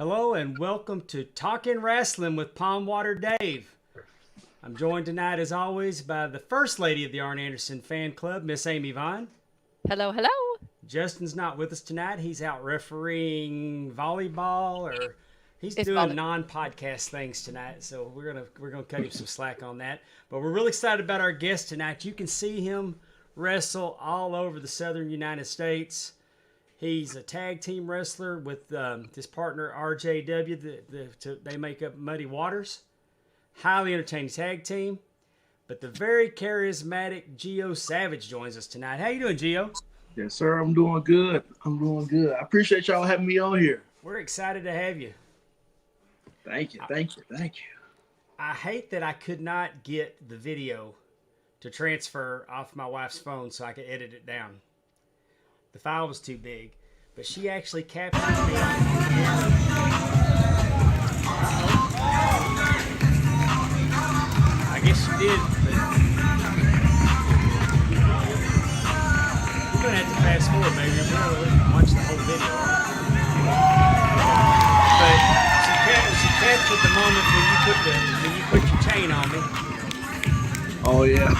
Hello and welcome to Talking Wrestling with Pondwater Dave. I'm joined tonight, as always, by the First Lady of the Arn Anderson Fan Club, Miss Amy Vaughn. Hello, hello. Justin's not with us tonight. He's out refereeing volleyball, or he's It's doing volley. non-podcast things tonight. So we're gonna cut him some slack on that. But we're really excited about our guest tonight. You can see him wrestle all over the Southern United States. He's a tag team wrestler with his partner RJW. They make up Muddy Waters. Highly entertaining tag team. But the very charismatic GIO Savage joins us tonight. How you doing, GIO? Yes, sir. I'm doing good. I appreciate y'all having me on here. We're excited to have you. Thank you. I hate that I could not get the video to transfer off my wife's phone so I could edit it down. The file was too big, but she actually captured me. I guess she did, but we're gonna have to fast forward, maybe. We're gonna watch the whole video. But she captured the moment when you put your chain on me. Oh yeah.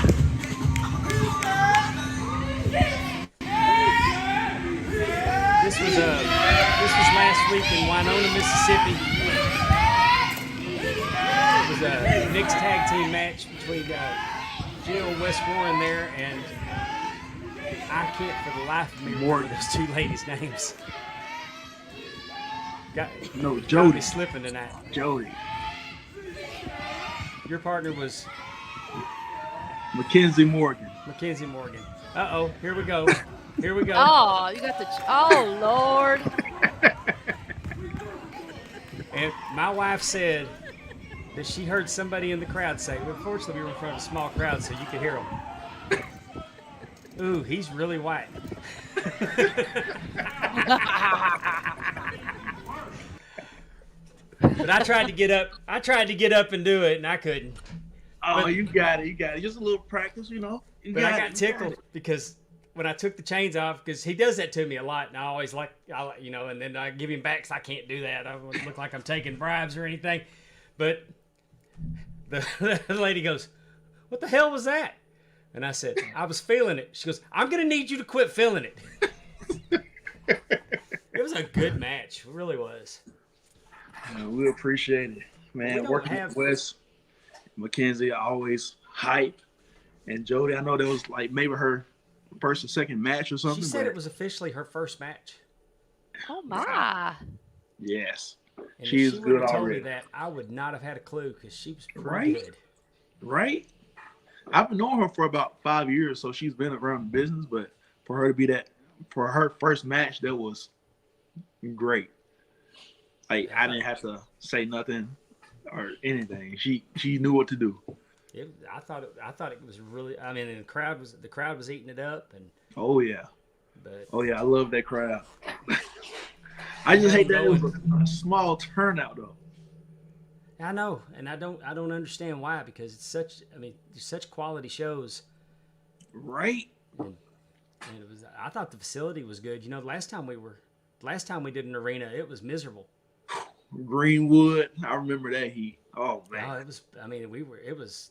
This was last week in Winona, Mississippi. It was a mixed tag team match between Jill and Wes Warren there, and I can't for the life of me remember those two ladies' names. Jody. Got me slipping tonight. Jody. Your partner was Mackenzie Morgan. Mackenzie Morgan. Uh-oh, here we go. Here we go. Oh, you got the. Oh, Lord. And my wife said that she heard somebody in the crowd say, but unfortunately we were in front of a small crowd so you could hear them. Ooh, he's really white. But I tried to get up and do it, and I couldn't. Oh, you got it. Just a little practice, you know. But I got tickled because when I took the chains off, because he does that to me a lot, and I always and then I give him back because I can't do that. I don't look like I'm taking bribes or anything. But the lady goes, "What the hell was that?" And I said, "I was feeling it." She goes, "I'm going to need you to quit feeling it." It was a good match. It really was. We appreciate it, man. Working with Wes, Mackenzie, always hype. And Jody, I know that was like maybe her first or second match or something. She said it was officially her first match. Oh, my. Yes. And She if is she good would have told already. me that, I would not have had a clue because she was pretty good. Right? I've been knowing her for about 5 years, so she's been around the business, but for her to be for her first match, that was great. Like, I didn't have to say nothing or anything. She knew what to do. I thought it was really. I mean, and the crowd was eating it up, and Oh yeah, but I love that crowd. I just hate that it was a small turnout though. I know, and I don't understand why, because it's such. I mean, there's such quality shows. Right. And it was. I thought the facility was good. You know, last time we did an arena, it was miserable. Greenwood, I remember that heat. Oh man. Oh, it was. I mean, it was.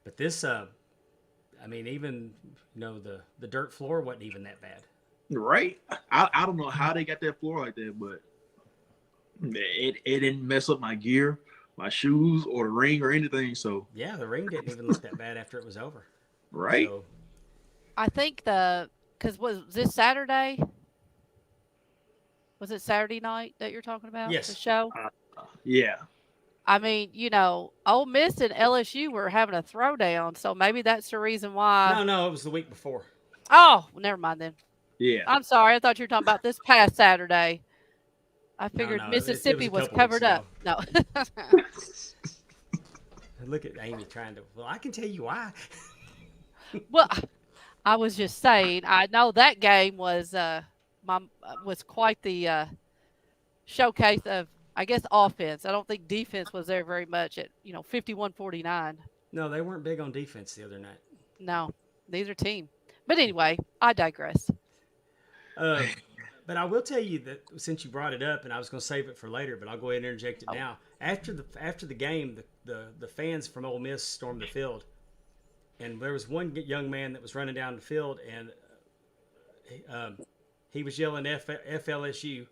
But this, I mean, even the dirt floor wasn't even that bad. Right? I don't know how they got that floor like that, but it didn't mess up my gear, my shoes, or the ring or anything. So yeah, the ring didn't even look that bad after it was over. Right. So, I think because was this Saturday? Was it Saturday night that you're talking about? Yes. The show? Yeah. I mean, Ole Miss and LSU were having a throwdown, so maybe that's the reason why. No, it was the week before. Oh, well, never mind then. Yeah. I'm sorry. I thought you were talking about this past Saturday. I figured No, Mississippi it was a was couple covered weeks up. No. Look at Amy trying to. Well, I can tell you why. Well, I was just saying. I know that game was was quite the showcase of, I guess, offense. I don't think defense was there very much at 51-49. No, they weren't big on defense the other night. No, neither team. But anyway, I digress. But I will tell you that since you brought it up, and I was going to save it for later, but I'll go ahead and interject it now. After the game, the fans from Ole Miss stormed the field, and there was one young man that was running down the field, and he was yelling FLSU,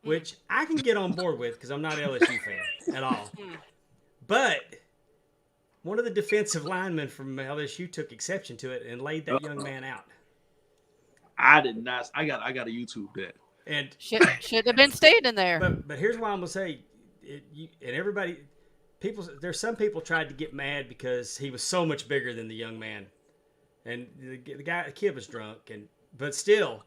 which I can get on board with because I'm not an LSU fan at all. But one of the defensive linemen from LSU took exception to it and laid that young man out. I did not. I got to YouTube that. And should have been standing there. But here's why I'm gonna say, there's some people tried to get mad because he was so much bigger than the young man, and the kid was drunk, but still,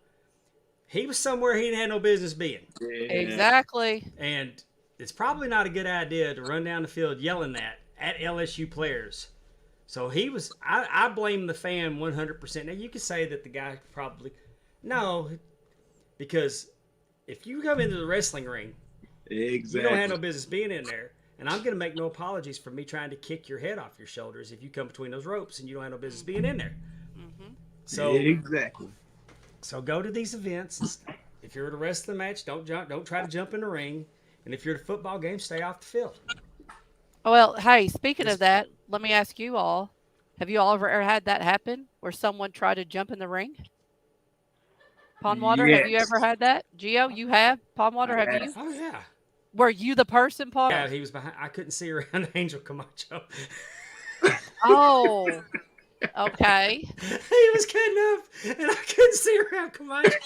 he was somewhere he didn't have no business being. Yeah. Exactly. And it's probably not a good idea to run down the field yelling that at LSU players. So he was. I blame the fan 100%. Now you could say that the guy probably no, because if you come into the wrestling ring, exactly, you don't have no business being in there. And I'm going to make no apologies for me trying to kick your head off your shoulders if you come between those ropes and you don't have no business being in there. Mm-hmm. So exactly. So go to these events. If you're at a wrestling match, don't jump. Don't try to jump in the ring. And if you're at a football game, stay off the field. Well, hey, speaking of that, let me ask you all: have you all ever had that happen where someone tried to jump in the ring? Pondwater, Yes. have you ever had that? GIO, you have? Pondwater, have you? Oh yeah. Were you the person, Paul? Yeah, he was behind. I couldn't see around Angel Camacho. Oh, okay. He was cutting up, and I couldn't see around Camacho.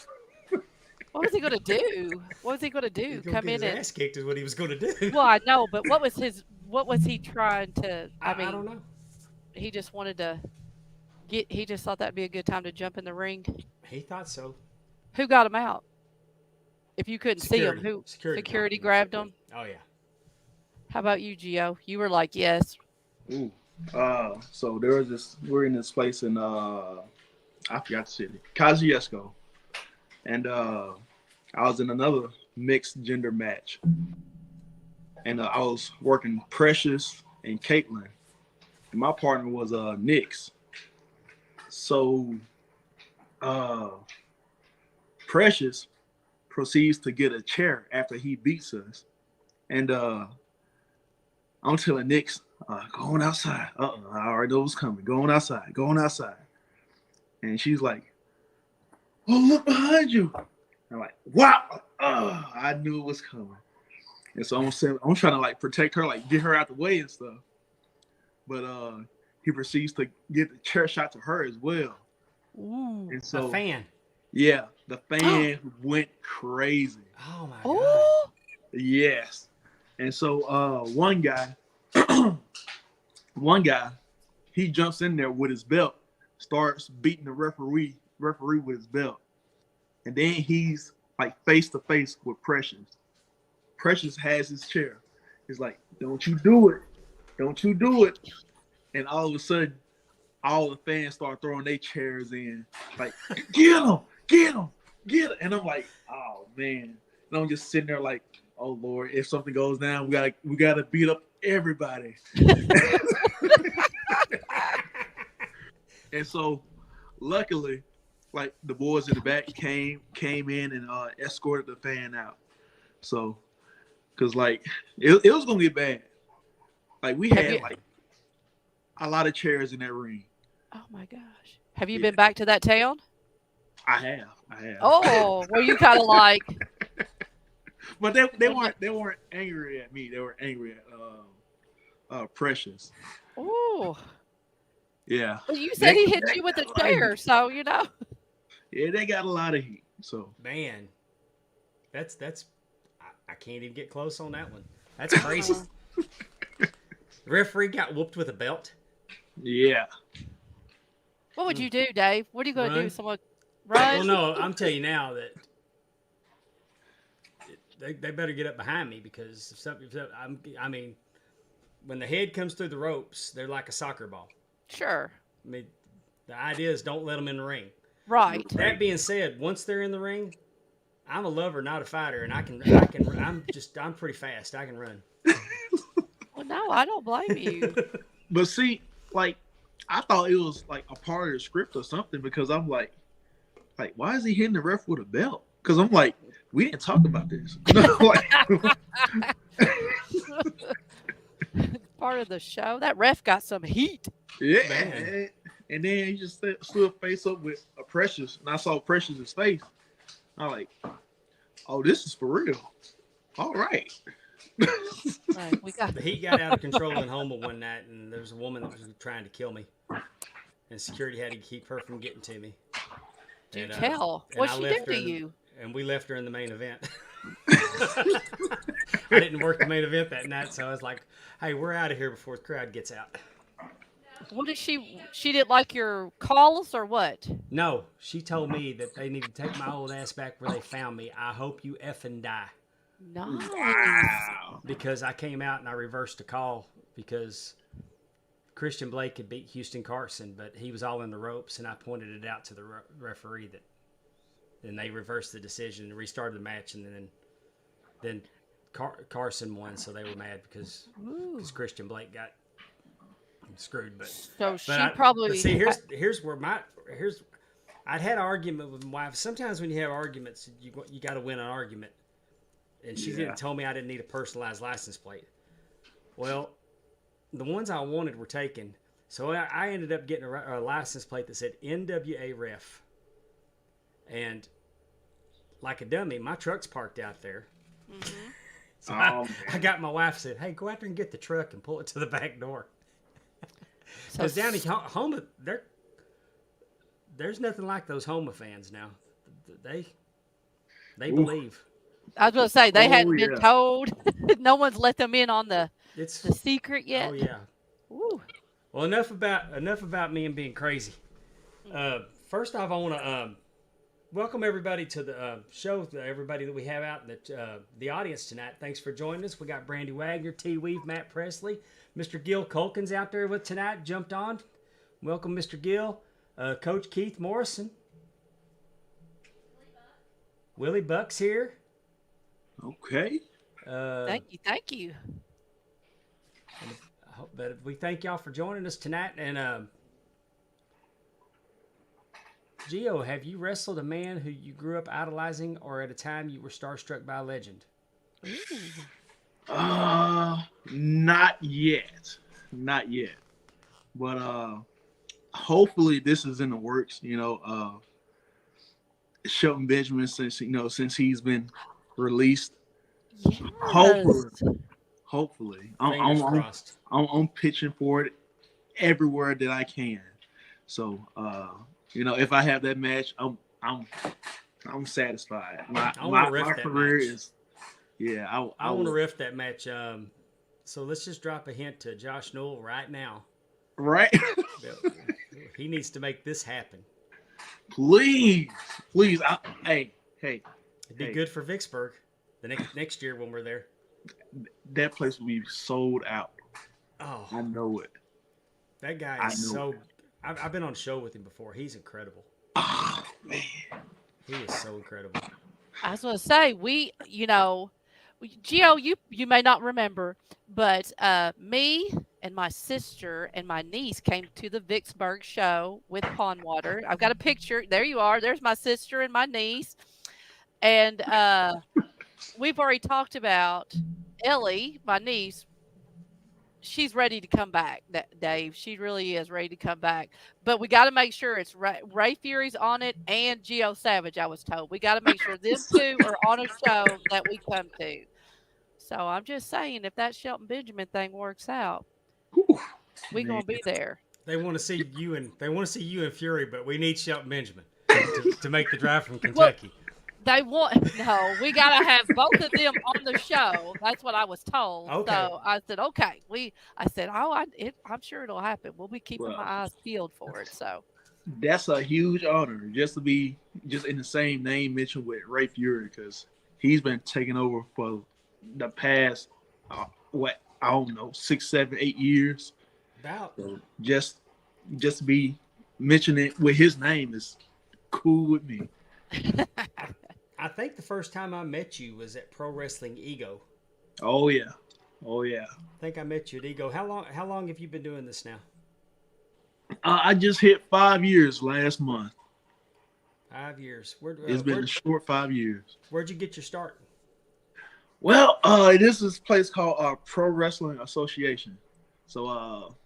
What was he going to do? What was he going to do? Come in his and ass kicked is what he was going to do. well, I know, but what was he trying to? I mean, I don't know. He just wanted to get. He just thought that'd be a good time to jump in the ring. He thought so. Who got him out? If you couldn't see him, who? Security Grabbed him. Oh yeah. How about you, Gio? You were like, yes. Ooh. So there was this. We're in this place in I forgot the city, Kosciuszko, and I was in another mixed gender match, and I was working Precious and Caitlin, and my partner was Nix. So Precious proceeds to get a chair after he beats us, and I'm telling Nix, going outside. I already know what's coming. Going outside. And she's like, "Oh, look behind you." I'm like, "Wow!" I knew it was coming. And so I'm trying to like protect her, like get her out the way and stuff. But he proceeds to get the chair shot to her as well. Ooh. And so A fan. yeah, the fan went crazy. Oh my god. Oh. Yes. And so one guy, he jumps in there with his belt, starts beating the referee with his belt. And then he's like face to face with Precious. Precious has his chair. He's like, "Don't you do it. Don't you do it." And all of a sudden, all the fans start throwing their chairs in. Like, "Get him, get him, get him." And I'm like, "Oh man." And I'm just sitting there like, "Oh Lord, if something goes down, we gotta beat up everybody." And so luckily, like the boys in the back came in and escorted the fan out. So because like it was gonna get bad. Like we had like a lot of chairs in that ring. Oh my gosh. Have you been back to that town? I have. Oh, were you kind of like But they weren't angry at me. They were angry at Precious. oh. Yeah. Well, you said he hit you with a chair, so you know. Yeah, they got a lot of heat. So Man, that's I can't even get close on that one. That's crazy. Referee got whooped with a belt. yeah. What would you do, Dave? What are you going to Run. do? Someone run? Well, no, I'm telling you now that they better get up behind me because I mean, when the head comes through the ropes, they're like a soccer ball. Sure. I mean, the idea is don't let them in the ring. Right. That being said, once they're in the ring, I'm a lover, not a fighter, and I'm pretty fast. I can run. Well, no, I don't blame you. But see, like I thought it was like a part of the script or something because I'm like why is he hitting the ref with a belt? Because I'm like, we didn't talk about this. Like, Part of the show. That ref got some heat. yeah. Man. And then he just stood face up with a Precious, and I saw Precious's face. I'm like, oh, this is for real. All right. Right, we got The heat got out of control in Houma one night, and there was a woman that was trying to kill me, and security had to keep her from getting to me. do And, tell. and What'd I she do left her to in the- you? And we left her in the main event. I didn't work the main event that night, so I was like, "Hey, we're out of here before the crowd gets out." What did she didn't like your calls or what? No, she told me that they need to take my old ass back where they found me. I hope you effing die. Nice. Wow. Because I came out and I reversed a call because Christian Blake had beat Houston Carson, but he was all in the ropes, and I pointed it out to the referee that. Then they reversed the decision and restarted the match, and then Carson won, so they were mad because Christian Blake got screwed. But So she but probably see here's where I'd had an argument with my wife. Sometimes when you have arguments, you got to win an argument, and she didn't tell me I didn't need a personalized license plate. Well, the ones I wanted were taken, so I ended up getting a license plate that said NWA Ref. And like a dummy, my truck's parked out there. Mhm. So I got my wife said, "Hey, go out there and get the truck and pull it to the back door." So Because down in Houma, there's nothing like those Houma fans now. They believe. I was gonna say they hadn't been yeah. told. No one's let them in on the It's secret yet. oh yeah. Ooh. Well, enough about me and being crazy. First off, I want to welcome everybody to the show. Everybody that we have out in the audience tonight. Thanks for joining us. We got Brandy Wagner, T. Weave, Matt Presley, Mr. Gil Culkin's out there with tonight. Jumped on. Welcome, Mr. Gill. Coach Keith Morrison. Willie Buck's here. Okay. Thank you. But we thank y'all for joining us tonight. And GIO, have you wrestled a man who you grew up idolizing, or at a time you were starstruck by a legend? Not yet. Not yet. But hopefully this is in the works, Shelton Benjamin, since he's been released. Yes. Hopefully. Fingers crossed. I'm pitching for it everywhere that I can. So if I have that match, I'm satisfied. My career is I want to riff that match. So let's just drop a hint to Josh Newell right now. Right. He needs to make this happen. Please. Hey. It'd be good for Vicksburg the next year when we're there. That place will be sold out. Oh, I know it. that guy is so. I've been on a show with him before. He's incredible. Oh man, he is so incredible. I was going to say GIO, you may not remember, but me and my sister and my niece came to the Vicksburg show with Pondwater. I've got a picture. There you are. There's my sister and my niece. And we've already talked about Ellie, my niece. She's ready to come back, Dave. She really is ready to come back. But we got to make sure it's Ray Fury's on it and GIO Savage, I was told. We got to make sure them two are on a show that we come to. So I'm just saying, if that Shelton Benjamin thing works out, we're going to be there. They want to see you and Fury, but we need Shelton Benjamin to make the drive from Kentucky. We got to have both of them on the show. That's what I was told. Okay. So I said, okay. I'm sure it'll happen. We'll be keeping my eyes peeled for it. So that's a huge honor just to be just in the same name mentioned with Ray Fury, because he's been taking over for the past, 6, 7, 8 years. So just to be mentioning it with his name is cool with me. I think the first time I met you was at Pro Wrestling Ego. Oh yeah. I think I met you at Ego. How long have you been doing this now? I just hit 5 years last month. 5 years. It's been a short 5 years. Where'd you get your start? Well, this is a place called Pro Wrestling Association. So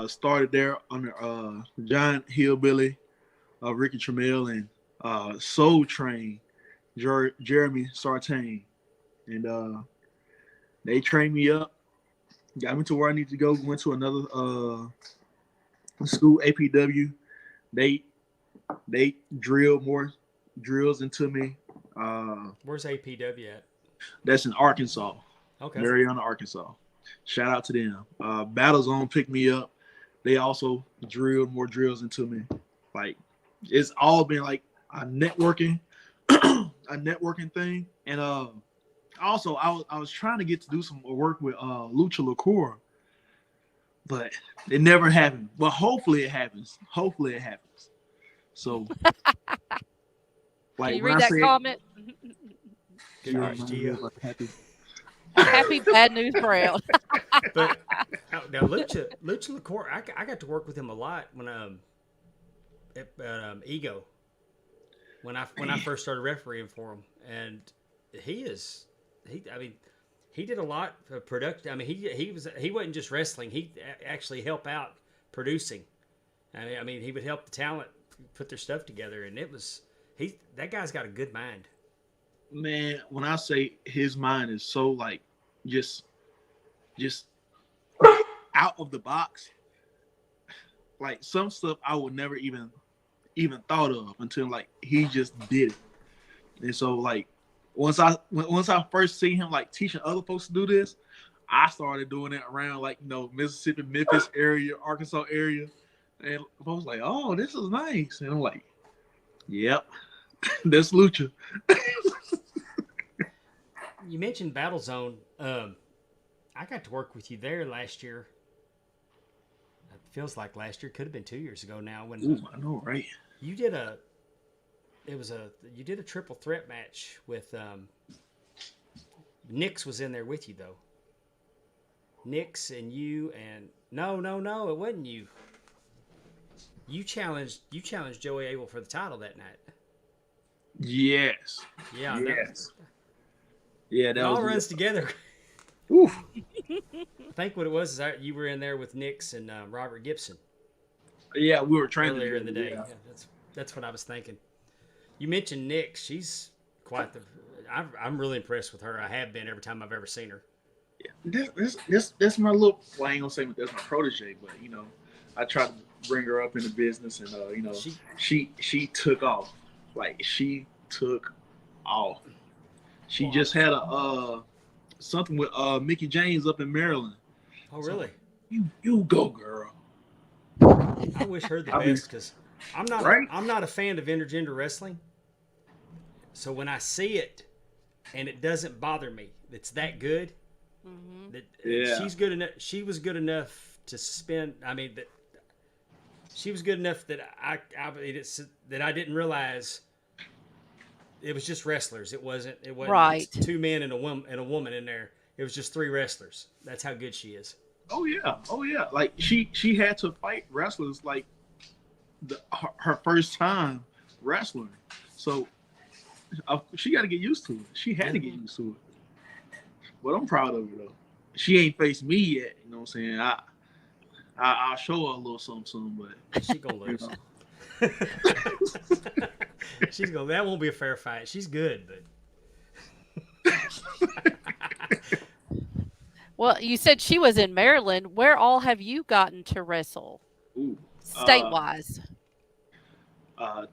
started there under Giant Hillbilly, Ricky Tramiel, and Soul Train, Jeremy Sartain. And they trained me up, got me to where I need to go. Went to another school, APW. They drilled more drills into me. Where's APW at? That's in Arkansas. Okay. Mariana, Arkansas. Shout out to them. Battle Zone picked me up. They also drilled more drills into me. Like, it's all been like a networking, thing. And also I was trying to get to do some work with Lucha Liqueur, but it never happened. But hopefully it happens. So, like, Can you when read I that say comment? Good news, Gio. Happy bad news crowd. But now Lucha Liqueur, I got to work with him a lot when at Ego when I first started refereeing for him, and he did a lot of production. I mean, he wasn't just wrestling; he actually helped out producing. I mean, he would help the talent put their stuff together, and that guy's got a good mind. Man, when I say his mind is so like just out of the box, like some stuff I would never even thought of until like he just did it. And so like once I first see him like teaching other folks to do this, I started doing it around like, Mississippi, Memphis area, Arkansas area, and folks like, oh, this is nice, and I'm like, yep, that's Lucha. You mentioned Battle Zone. I got to work with you there last year. It feels like last year. Could have been 2 years ago now. When I know, right? You did a triple threat match with Nix was in there with you though. Nix and you and no, it wasn't you. You challenged Joey Abel for the title that night. Yes. Yeah. Yes. It all runs together. Oof. I think what it was is you were in there with Nix and Robert Gibson. Yeah, we were training earlier in the day. Yeah. Yeah, that's what I was thinking. You mentioned Nix. She's quite the. I'm really impressed with her. I have been every time I've ever seen her. Yeah, this my little. Well, I ain't gonna say that's my protege, but I tried to bring her up in the business, and she took off. Like, she took off. She just had a something with Mickey James up in Maryland. Oh, really? So, you go, girl. I wish her the best because I'm not a fan of intergender wrestling. So when I see it and it doesn't bother me, it's that good. Mm-hmm. She's good enough. She was good enough to spend. I mean, that she was good enough that I didn't realize it was just wrestlers. It wasn't right. Two men and a woman in there. It was just three wrestlers. That's how good she is. Oh yeah. Like she had to fight wrestlers like her first time wrestling. So she got to get used to it. She had to get used to it. But I'm proud of her though. She ain't faced me yet. You know what I'm saying? I'll show her a little something, but she gonna lose. That won't be a fair fight. She's good, but. Well, you said she was in Maryland. Where all have you gotten to wrestle? State-wise?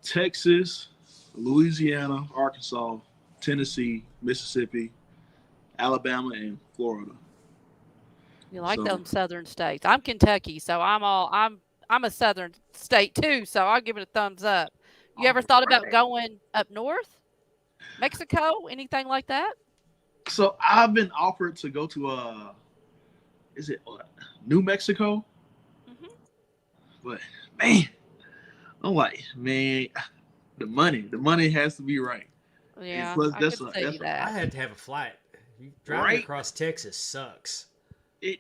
Texas, Louisiana, Arkansas, Tennessee, Mississippi, Alabama, and Florida. You like them southern states. I'm Kentucky, so I'm a southern state too, so I'll give it a thumbs up. You ever thought about going up north? Mexico? Anything like that? So I've been offered to go to is it New Mexico? Mm-hmm. But man, I'm like, the money has to be right. Yeah, plus, I could see that. I had to have a flight. Driving across Texas sucks. It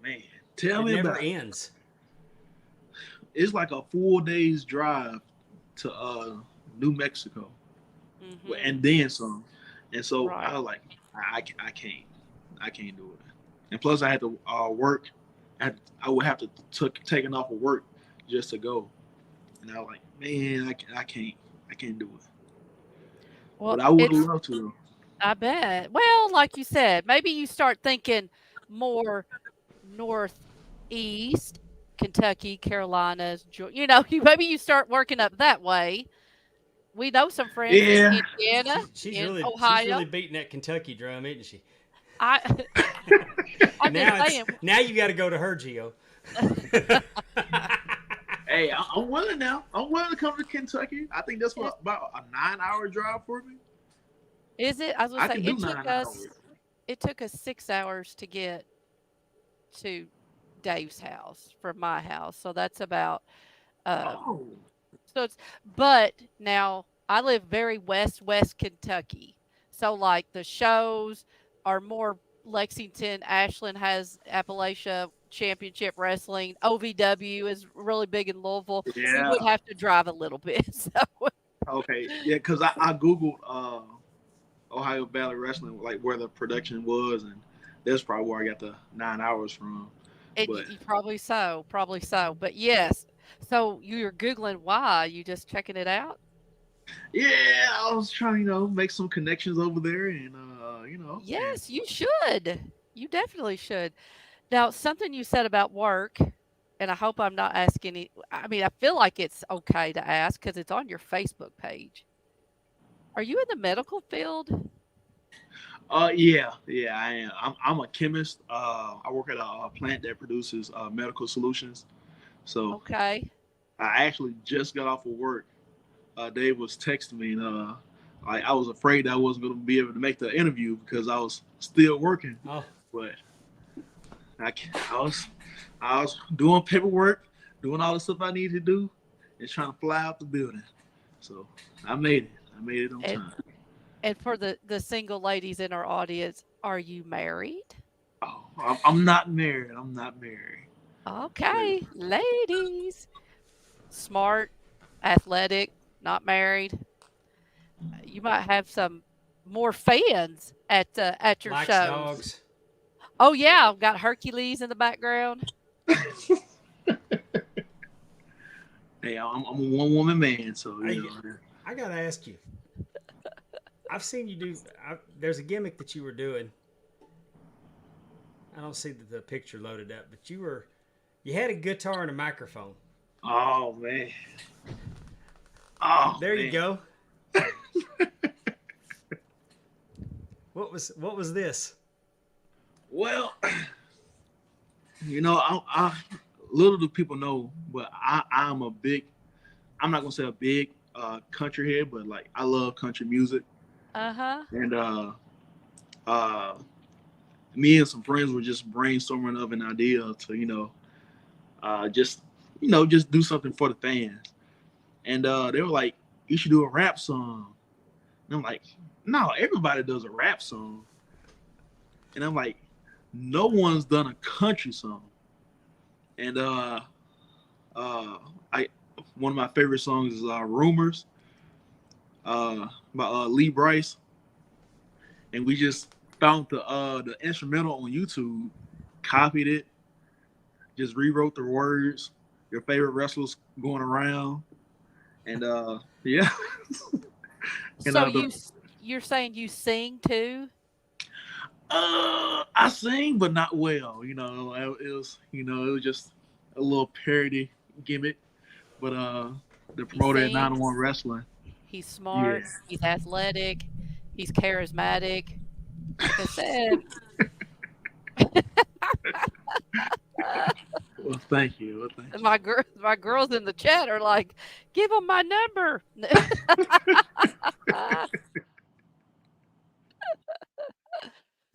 me never about it. Ends. It's like a full day's drive to New Mexico, Mhm. and then some. And so I Right. was like, I can't do it. And plus, I had to work. I would have to taken off of work just to go. And I was like, man, I can't do it. Well, But I would it's love to. I bet. Well, like you said, maybe you start thinking more northeast, Kentucky, Carolinas, you know, maybe you start working up that way. We know some friends in Yeah. Indiana, in She's Ohio. really beating that Kentucky drum, isn't she? I I'm just saying. Now you got to go to her, Gio. Hey, I'm willing now. I'm willing to come to Kentucky. I think that's Is, what about a 9 hour drive for me. is it? I was gonna I say can do 9 hours. it took us 6 hours to get to Dave's house from my house. So that's about um Oh, so it's but now I live very west Kentucky. So like the shows are more Lexington, Ashland has Appalachia Championship Wrestling. OVW is really big in Louisville. You would yeah. have to drive a little bit. So Okay. Yeah, because I googled Ohio Valley Wrestling, like where the production was, and that's probably where I got the 9 hours from. and But you probably so. But yes. So you're Googling why, you just checking it out? yeah, I was trying, make some connections over there, and and Yes, you should. You definitely should. Now, something you said about work, and I hope I'm not asking I mean, I feel like it's okay to ask because it's on your Facebook page. Are you in the medical field? yeah, I am. I'm a chemist. I work at a plant that produces medical solutions. So Okay. I actually just got off of work. Dave was texting me, and I was afraid I wasn't going to be able to make the interview because I was still working. Oh, But I was doing paperwork, doing all the stuff I needed to do, and trying to fly out the building. So I made it. I made it on And time. and for the single ladies in our audience, are you married? Oh, I'm not married. I'm not married. But Okay, ladies. Smart, athletic, not married. You might have some more fans at your likes shows. dogs. Oh yeah, I've got Hercules in the background. hey, I'm a one woman man, so Hey, I gotta ask you. I've seen you do. There's a gimmick that you were doing. I don't see the picture loaded up, but you had a guitar and a microphone. Oh man. Oh There you man. go. What was this? Well, I little do people know, but I'm a big. I'm not gonna say a big country head, but like I love country music, Uh-huh. and uh, me and some friends were just brainstorming of an idea to just just do something for the fans, and they were like, you should do a rap song, and I'm like, no, everybody does a rap song, and I'm like, no one's done a country song, and I one of my favorite songs is "Rumors" by Lee Bryce, and we just found the instrumental on YouTube, copied it, just rewrote the words, your favorite wrestlers going around, and yeah, and So the you're saying you sing too? I sing but not well, it was just a little parody gimmick, but the He promoter at sings, 901 Wrestling, he's yeah. smart, he's athletic, he's charismatic. Like I said, Well, thank you. Well, thank you. my girls in the chat are like, "Give him my number."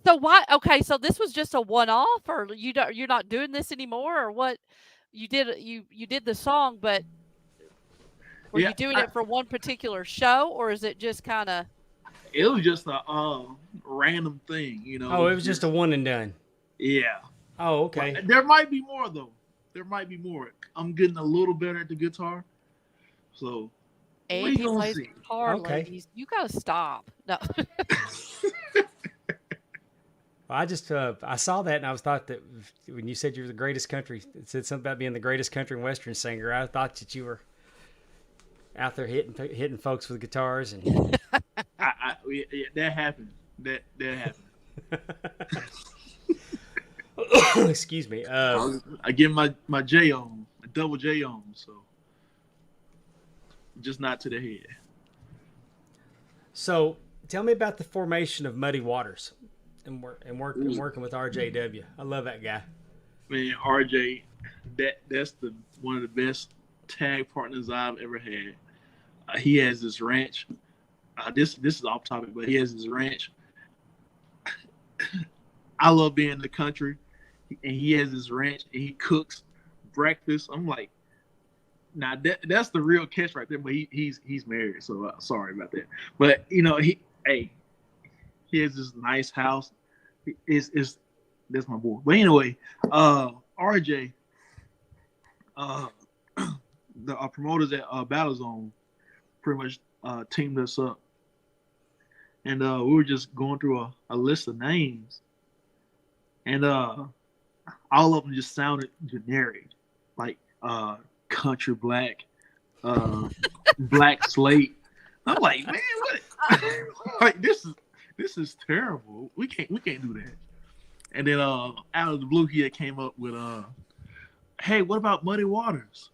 So why? Okay, so this was just a one-off, or you're not doing this anymore, or what? You did the song, but were Yeah, you doing it for one particular show, or is it just kind of it was just a random thing, Oh, it was just a one and done. yeah. Oh, But okay. there might be more though. There might be more. I'm getting a little better at the guitar, so And he gonna plays see. guitar, Okay. ladies. You gotta stop. No. Well, I saw that and I was thought that when you said you were the greatest country, it said something about being the greatest country and western singer. I thought that you were out there hitting folks with guitars and. Yeah, that happened. That happened. Excuse me. I get my J on, a double J on, so just not to the head. So tell me about the formation of Muddy Waters and working with RJW. I love that guy. Man, RJ, that's one of the best tag partners I've ever had. He has this ranch. This is off topic, but he has this ranch. I love being in the country, and he has this ranch, and he cooks breakfast. I'm like, now that's the real catch right there. But he's married, so sorry about that. But he has this nice house. That's my boy. But anyway, RJ, the promoters at Battle Zone pretty much teamed us up, and we were just going through a list of names, and all of them just sounded generic, like country black, black slate. I'm like, man, what? Like this is terrible. We can't do that. And then out of the blue, he had came up with hey, what about Muddy Waters?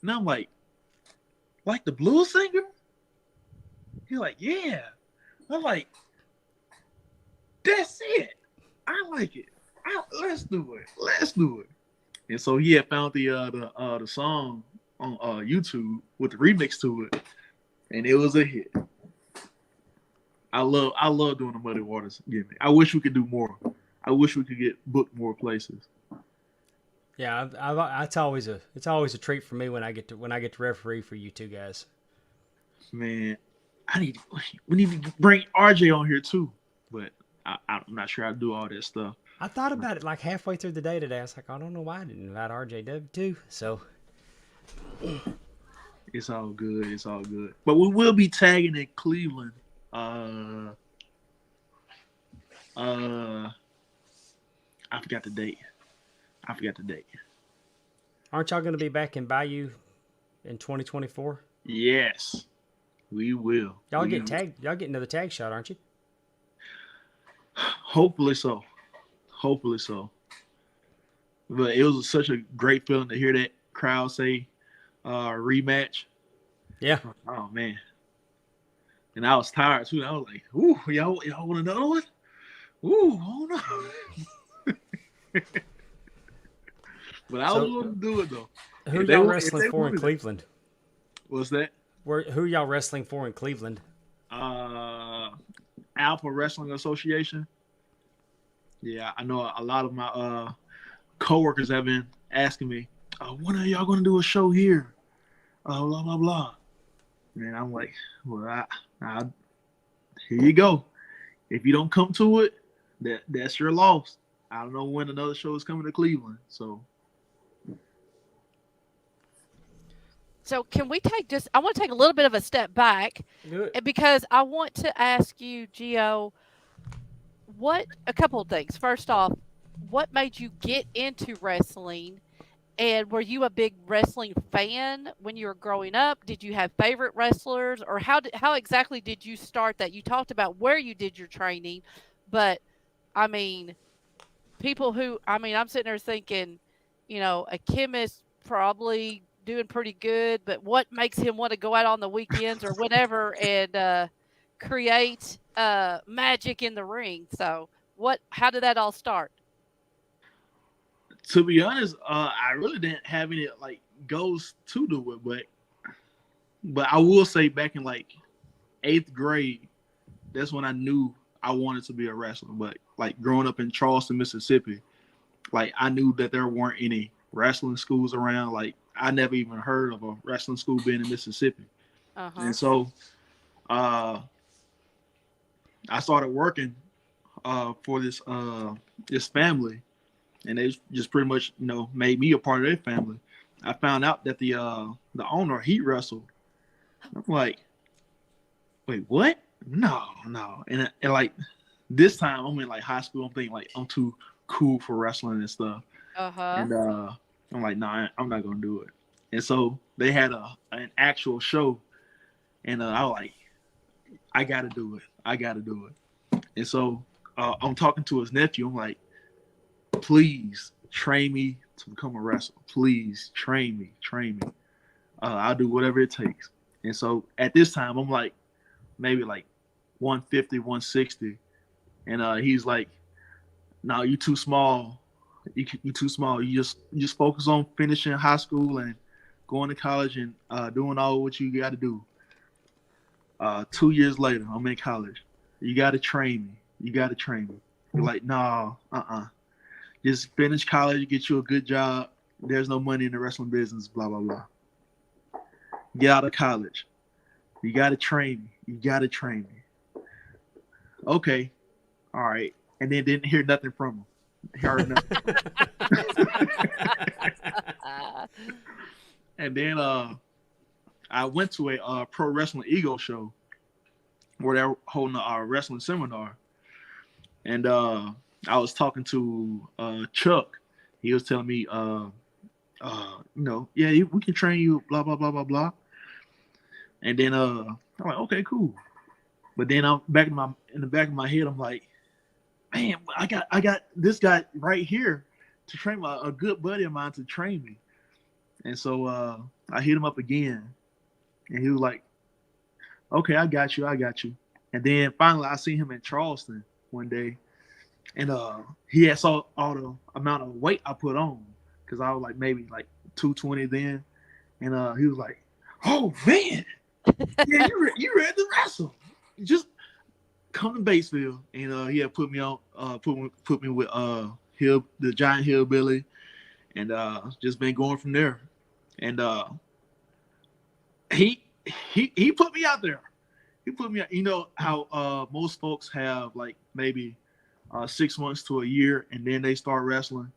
And I'm like the blues singer? He's like, yeah. I'm like, that's it. I like it. Let's do it. And so he had found the song on YouTube with the remix to it, and it was a hit. I love doing the Muddy Waters gimmick. I wish we could do more. I wish we could get booked more places. Yeah, it's always a treat for me when I get to referee for you two guys. Man, we need to bring RJ on here too, but I'm not sure how to do all that stuff. I thought about it like halfway through the day today. I was like, I don't know why I didn't invite RJW too. So it's all good. But we will be tagging in Cleveland. I forgot the date. Aren't y'all going to be back in Bayou in 2024? Yes, we will. Y'all get tagged. Y'all get another tag shot, aren't you? Hopefully so. But it was such a great feeling to hear that crowd say rematch. Yeah. Oh man. And I was tired too. I was like, "Ooh, y'all want another one? Ooh, hold on." But I was going to do it though. Who y'all wrestling for in Cleveland? What's that? Who y'all wrestling for in Cleveland? Alpha Wrestling Association. Yeah, I know a lot of my coworkers have been asking me, when are y'all going to do a show here? Blah blah blah. And I'm like, well, here you go. If you don't come to it, that's your loss. I don't know when another show is coming to Cleveland. So can we I want to take a little bit of a step back. Good. Because I want to ask you, GIO, a couple of things. First off, what made you get into wrestling? And were you a big wrestling fan when you were growing up? Did you have favorite wrestlers? Or how exactly did you start that? You talked about where you did your training, but I mean, I'm sitting there thinking, a chemist probably doing pretty good, but what makes him want to go out on the weekends or whatever and create magic in the ring? So how did that all start? To be honest, I really didn't have any goals to do it, but I will say back in 8th grade, that's when I knew I wanted to be a wrestler. But growing up in Charleston, Mississippi, I knew that there weren't any wrestling schools around. I never even heard of a wrestling school being in Mississippi. Uh-huh. And so I started working for this family, and they just pretty much made me a part of their family. I found out that the owner, he wrestled, I'm like, wait, what? No, no. And like this time I'm in like high school. I'm thinking like I'm too cool for wrestling and stuff. Uh-huh. And I'm like, nah, I'm not gonna do it. And so they had an actual show, and I was like, I gotta do it. I gotta do it. And so I'm talking to his nephew. I'm like, please train me to become a wrestler. Please train me, train me. I'll do whatever it takes. And so at this time, I'm like maybe like 150, 160, and he's like, "No, you too small. You too small. You just focus on finishing high school and going to college and doing all what you got to do." 2 years later, I'm in college. You got to train me. You got to train me. You're like, no, just finish college, get you a good job. There's no money in the wrestling business, blah, blah, blah. Get out of college. You got to train me. You got to train me. Okay. All right. And then didn't hear nothing from him. Heard nothing. And then I went to a pro wrestling ego show where they're holding a wrestling seminar. And I was talking to Chuck. He was telling me, yeah, we can train you, blah, blah, blah, blah, blah. And then I'm like, okay, cool. But then I'm back in the back of my head, I'm like, man, I got this guy right here to train a good buddy of mine to train me. And so I hit him up again, and he was like, okay, I got you. And then finally I see him in Charleston one day, and he had saw all the amount of weight I put on, because I was like maybe like 220 then, and he was like, oh man, yeah, you ready to wrestle? Just come to Batesville, and he had put me on, put me with the Giant Hillbilly, and just been going from there. And he put me out there. He put me out. You know how most folks have like maybe 6 months to a year, and then they start wrestling.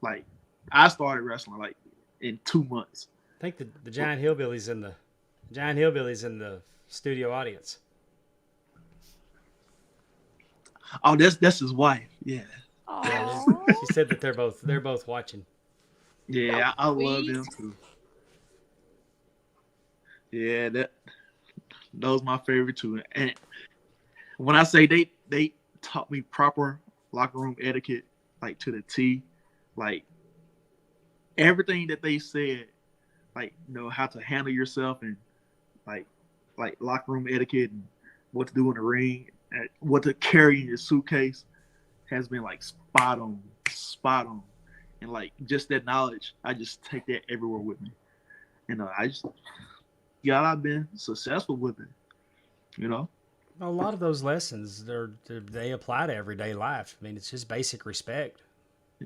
Like I started wrestling like in 2 months. I think the Giant Hillbilly's in the studio audience. Oh, that's his wife. Yeah. Yeah, she said that they're both watching. Yeah, I love them too. Yeah, that was my favorite too. And when I say they taught me proper locker room etiquette, like to the T, like everything that they said, like how to handle yourself, and like locker room etiquette, and what to do in the ring, and what to carry in your suitcase, has been like spot on. And like just that knowledge, I just take that everywhere with me. And I've been successful with it. A lot of those lessons, they apply to everyday life. I mean, it's just basic respect.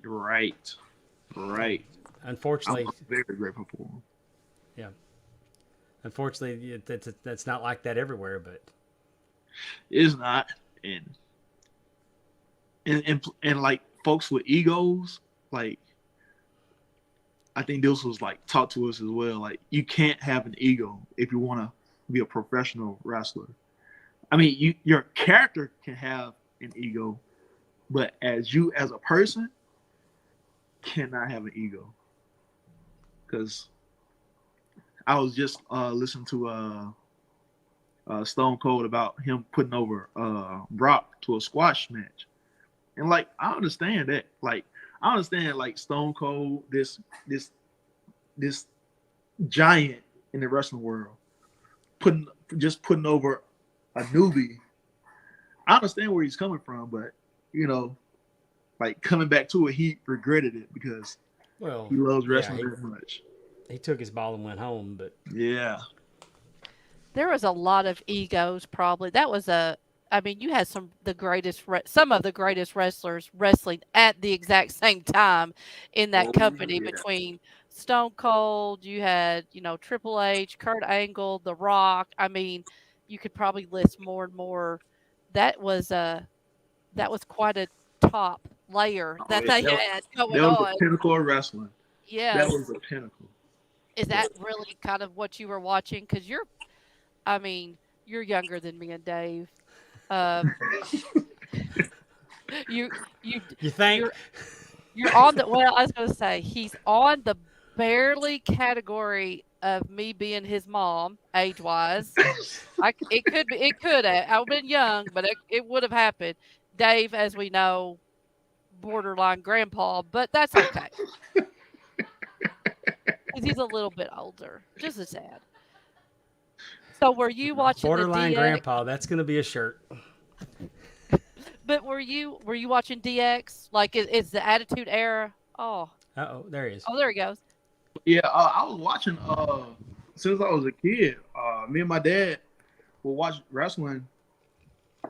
Right. Unfortunately, I'm very grateful for them. Yeah. Unfortunately, that's not like that everywhere, but it's not. And like folks with egos, like I think this was like taught to us as well. Like you can't have an ego if you want to be a professional wrestler. I mean, your character can have an ego, but as a person, cannot have an ego. Because I was just listening to Stone Cold about him putting over Brock to a squash match, and like I understand that. Like I understand like Stone Cold, this giant in the wrestling world, putting over a newbie. I understand where he's coming from, but like coming back to it, he regretted it because he loves wrestling very much. He took his ball and went home, but yeah. There was a lot of egos, probably. That was you had some of the greatest wrestlers wrestling at the exact same time in that company between Stone Cold. You had, Triple H, Kurt Angle, The Rock. I mean, you could probably list more and more. That was quite a top layer that they had going on. That was the pinnacle of wrestling. Yeah, that was the pinnacle. Is that really kind of what you were watching? Because I mean, you're younger than me and Dave. Um, you you You think? you're you're on the well, I was gonna say he's on the barely category of me being his mom, age-wise. It could have. I've been young, but it would have happened. Dave, as we know, borderline grandpa, but that's okay. 'Cause he's a little bit older. Just a tad. So were you watching the Borderline DX? grandpa. That's gonna be a shirt. But were you watching DX? Like it's the Attitude Era? Oh. Oh, there he is. Oh, there he goes. Yeah, I was watching since I was a kid. Me and my dad would watch wrestling,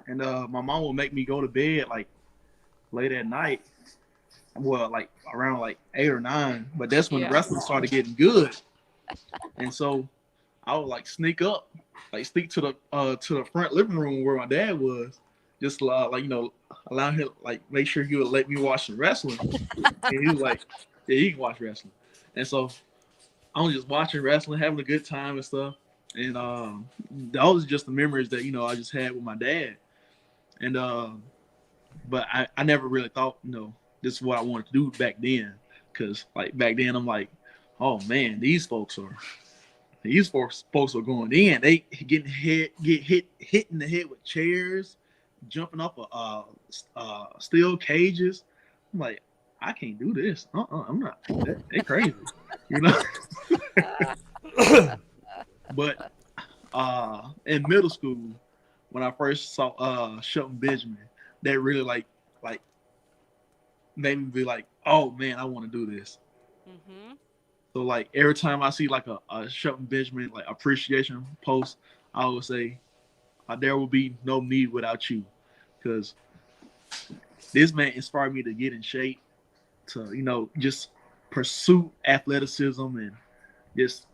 and my mom would make me go to bed like late at night. Well, like around like 8 or 9, but that's when Yeah. wrestling started getting good, and so I would like sneak to the front living room where my dad was, just allow him make sure he would let me watch some wrestling, and he was like, yeah, he can watch wrestling, and so I was just watching wrestling, having a good time and stuff, and those are just the memories that I just had with my dad, and but I never really thought this is what I wanted to do back then, because like back then I'm like, oh man, these folks are going in. They get hit in the head with chairs, jumping off of steel cages. I'm like, I can't do this. I'm not. They crazy, you know. But in middle school, when I first saw Shelton Benjamin, that really like made me be like, oh man, I want to do this. Mhm. So like every time I see like a Shelton Benjamin like appreciation post, I would say, there will be no me without you, because this man inspired me to get in shape, to just pursue athleticism and just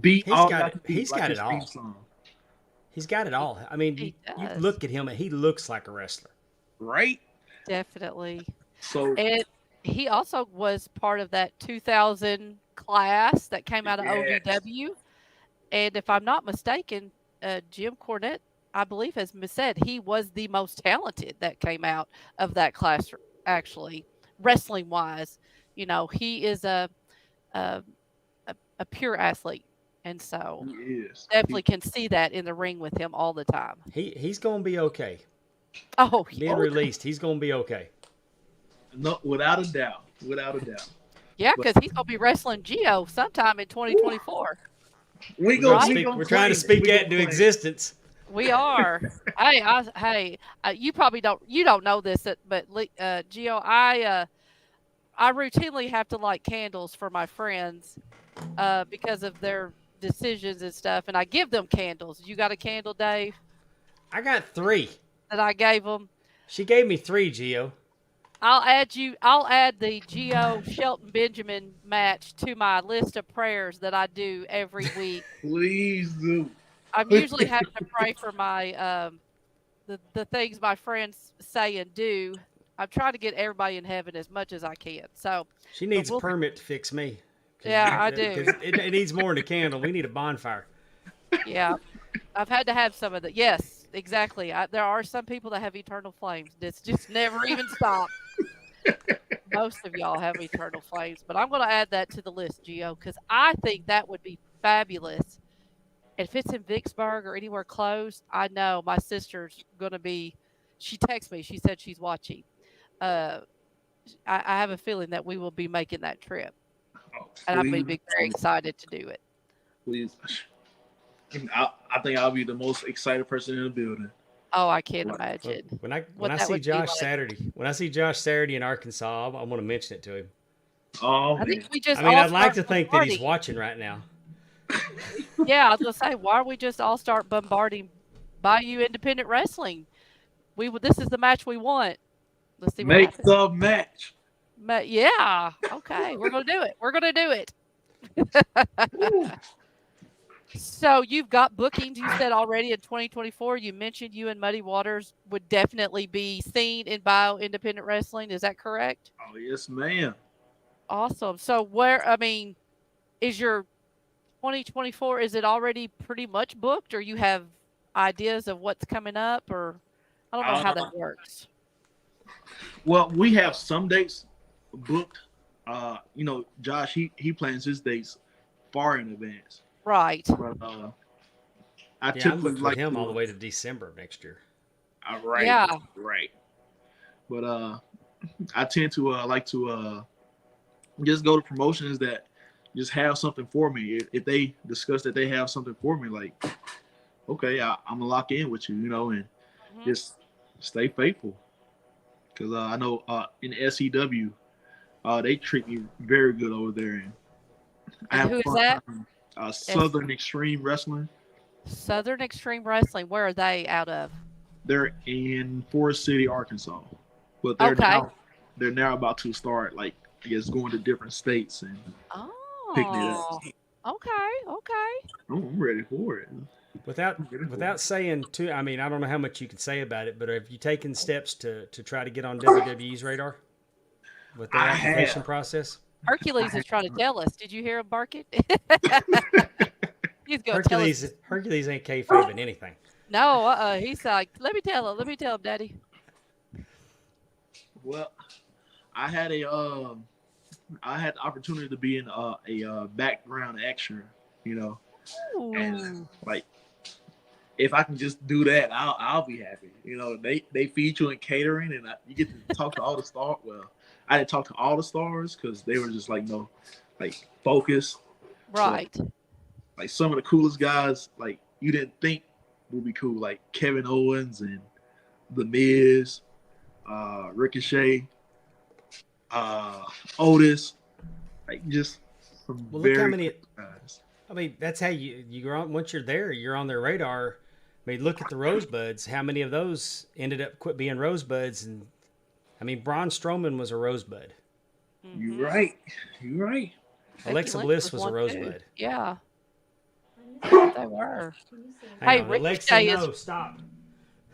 be He's all got I it. can be, He's like got his it theme all. song. He's got it all. I mean, He you does. look at him and he looks like a wrestler. Right? Definitely. So And he also was part of that 2000 class that came out of yes. OVW. And if I'm not mistaken, Jim Cornette, I believe, has said he was the most talented that came out of that class, actually, wrestling wise. He is a, a pure athlete. And so He is. definitely can see that in the ring with him all the time. He's gonna be okay. Oh, Being released, he's gonna be okay. No, without a doubt. Without a doubt. yeah, But because he's going to be wrestling GIO sometime in 2024. we We're, go. gonna Right? speak, we're trying to speak that into existence. We are. Hey, you probably don't know this, but Gio, I routinely have to light candles for my friends, because of their decisions and stuff, and I give them candles. You got a candle, Dave, I got 3. that I gave them? She gave me 3, Gio. I'll add the Gio Shelton Benjamin match to my list of prayers that I do every week. Please do. I'm usually having to pray for my the things my friends say and do. I'm trying to get everybody in heaven as much as I can. So She needs a we'll- permit to fix me. Yeah, I do. 'Cause it needs more than a candle. We need a bonfire. yeah, I've had to have some of the. Yes, exactly. There are some people that have eternal flames. That's just never even stop. Most of y'all have eternal flames, but I'm going to add that to the list, Gio, because I think that would be fabulous. If it's in Vicksburg or anywhere close, I know my sister's going to be. She texted me. She said she's watching. Uh, I have a feeling that we will be making that trip, Oh, and I'll please, be very excited to do it. please. I think I'll be the most excited person in the building. Oh, I can't What- imagine. When I that see would be Josh like. Saturday, when I see Josh Saturday in Arkansas, I want to mention it to him. Oh I man. think we just. I mean, all I'd like start to think that he's bombarding. watching right now. Yeah, I was gonna say, why don't we just all start bombarding Bayou Independent Wrestling? This is the match we want. Let's see what Make happens. the match. Yeah, okay, we're gonna do it. We're gonna do it. Woo. So you've got bookings. You said already in 2024. You mentioned you and Muddy Waters would definitely be seen in Bio Independent Wrestling. Is that correct? Oh yes, ma'am. Awesome. So where? I mean, is your 2024, is it already pretty much booked, or you have ideas of what's coming up, or I don't know how Uh, that works. well, we have some dates booked. Josh he plans his dates far in advance. Right. But I Yeah, I'm typically booked with like him all the to. way to December of next year. Right, Yeah. right. But I tend to like to just go to promotions that just have something for me. If they discuss that they have something for me, like okay, I'm gonna lock in with you, and Hmm. just stay faithful. Because I know in SEW, they treat me very good over there, and I And have who a is fun that? time. It's Southern Extreme Wrestling. Southern Extreme Wrestling. Where are they out of? They're in Forest City, Arkansas, but Okay. they're now about to start like I guess going to different states and picking it up. Oh. Okay. Okay. I'm ready for it. Without I'm ready for it. without saying too, I mean, I don't know how much you can say about it, but have you taken steps to try to get on WWE's radar with their I application have. process? I Hercules is have. trying to tell us. Did you hear him barking? He's gonna tell us. Hercules ain't kayfabing anything. No. He's like, let me tell him. Let me tell him, Daddy. Well, I had a I had the opportunity to be in a background extra, you know, and Ooh. like if I can just do that, I'll be happy. They feed you in catering, and you get to talk to all the stars. Well, I didn't talk to all the stars because they were just like no, like focus. But Right. like some of the coolest guys, like you didn't think would be cool, like Kevin Owens and The Miz, Ricochet, uh, Otis, like just some Well, look how very many. cool guys. I mean, that's how you're on. Once you're there, you're on their radar. I mean, look at the Rosebuds. How many of those ended up quit being Rosebuds? And I mean, Braun Strowman was a Rosebud. You Mm-hmm. right, you right. Becky Alexa Lynch Bliss was was a one too. Rosebud. Yeah, they were. Hang Hey, on, Alexa, Ricochet is. no, stop.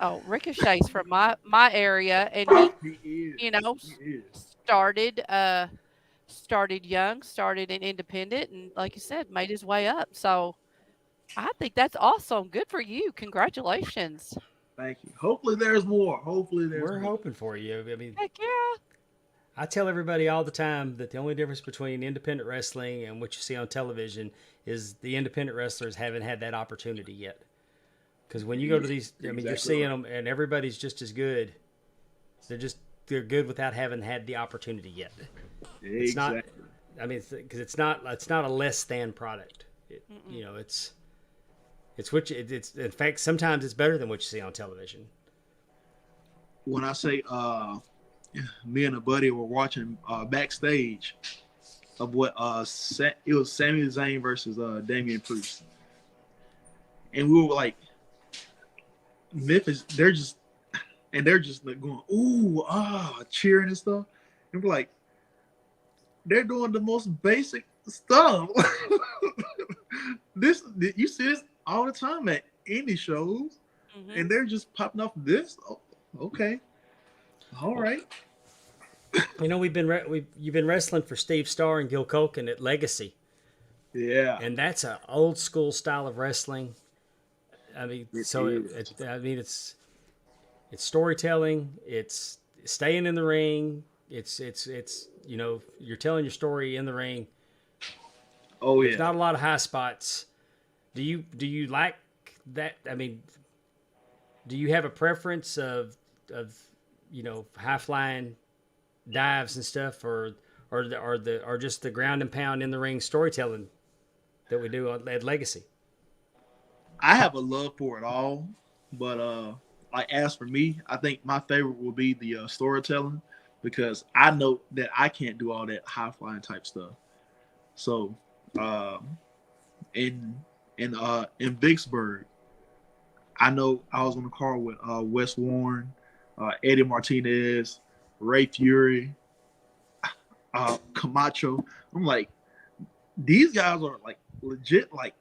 Oh, Ricochet's from my area, and he, He is. you know, He is. started started young, started in independent, and like you said, made his way up. So I think that's awesome. Good for you. Congratulations. Thank you. Hopefully there's more. Hopefully there's We're more. hoping for you. I mean, Heck yeah. I tell everybody all the time that the only difference between independent wrestling and what you see on television is the independent wrestlers haven't had that opportunity yet. Because when you go to these, I mean, you're Exactly seeing right. them, and everybody's just as good. They're good without having had the opportunity yet. It's not. Exactly. I mean, because it's not a less than product. Mm-mm. It's what it's in fact sometimes it's better than what you see on television. When I say me and a buddy were watching backstage of what it was Sami Zayn versus Damian Priest, and we were like, Memphis, they're just like going ooh cheering and stuff, and we're like, they're doing the most basic stuff. This you see this all the time at indie shows, Mm-hmm. and they're just popping off this. Oh, okay, all Well, right. you've been wrestling for Steve Starr and Gil Colkin at Legacy, Yeah, and that's an old school style of wrestling. I mean, it so is. I mean, it's storytelling, it's staying in the ring, it's you're telling your story in the ring. Oh There's yeah. not a lot of high spots. Do you like that? I mean, do you have a preference of high flying dives and stuff, or just the ground and pound in the ring storytelling that we do at Legacy? I have a love for it all, but like as for me, I think my favorite will be the storytelling because I know that I can't do all that high flying type stuff. So, um, in in Vicksburg, I know I was on the car with Wes Warren, Eddie Martinez, Ray Fury, Camacho. I'm like, these guys are like legit, like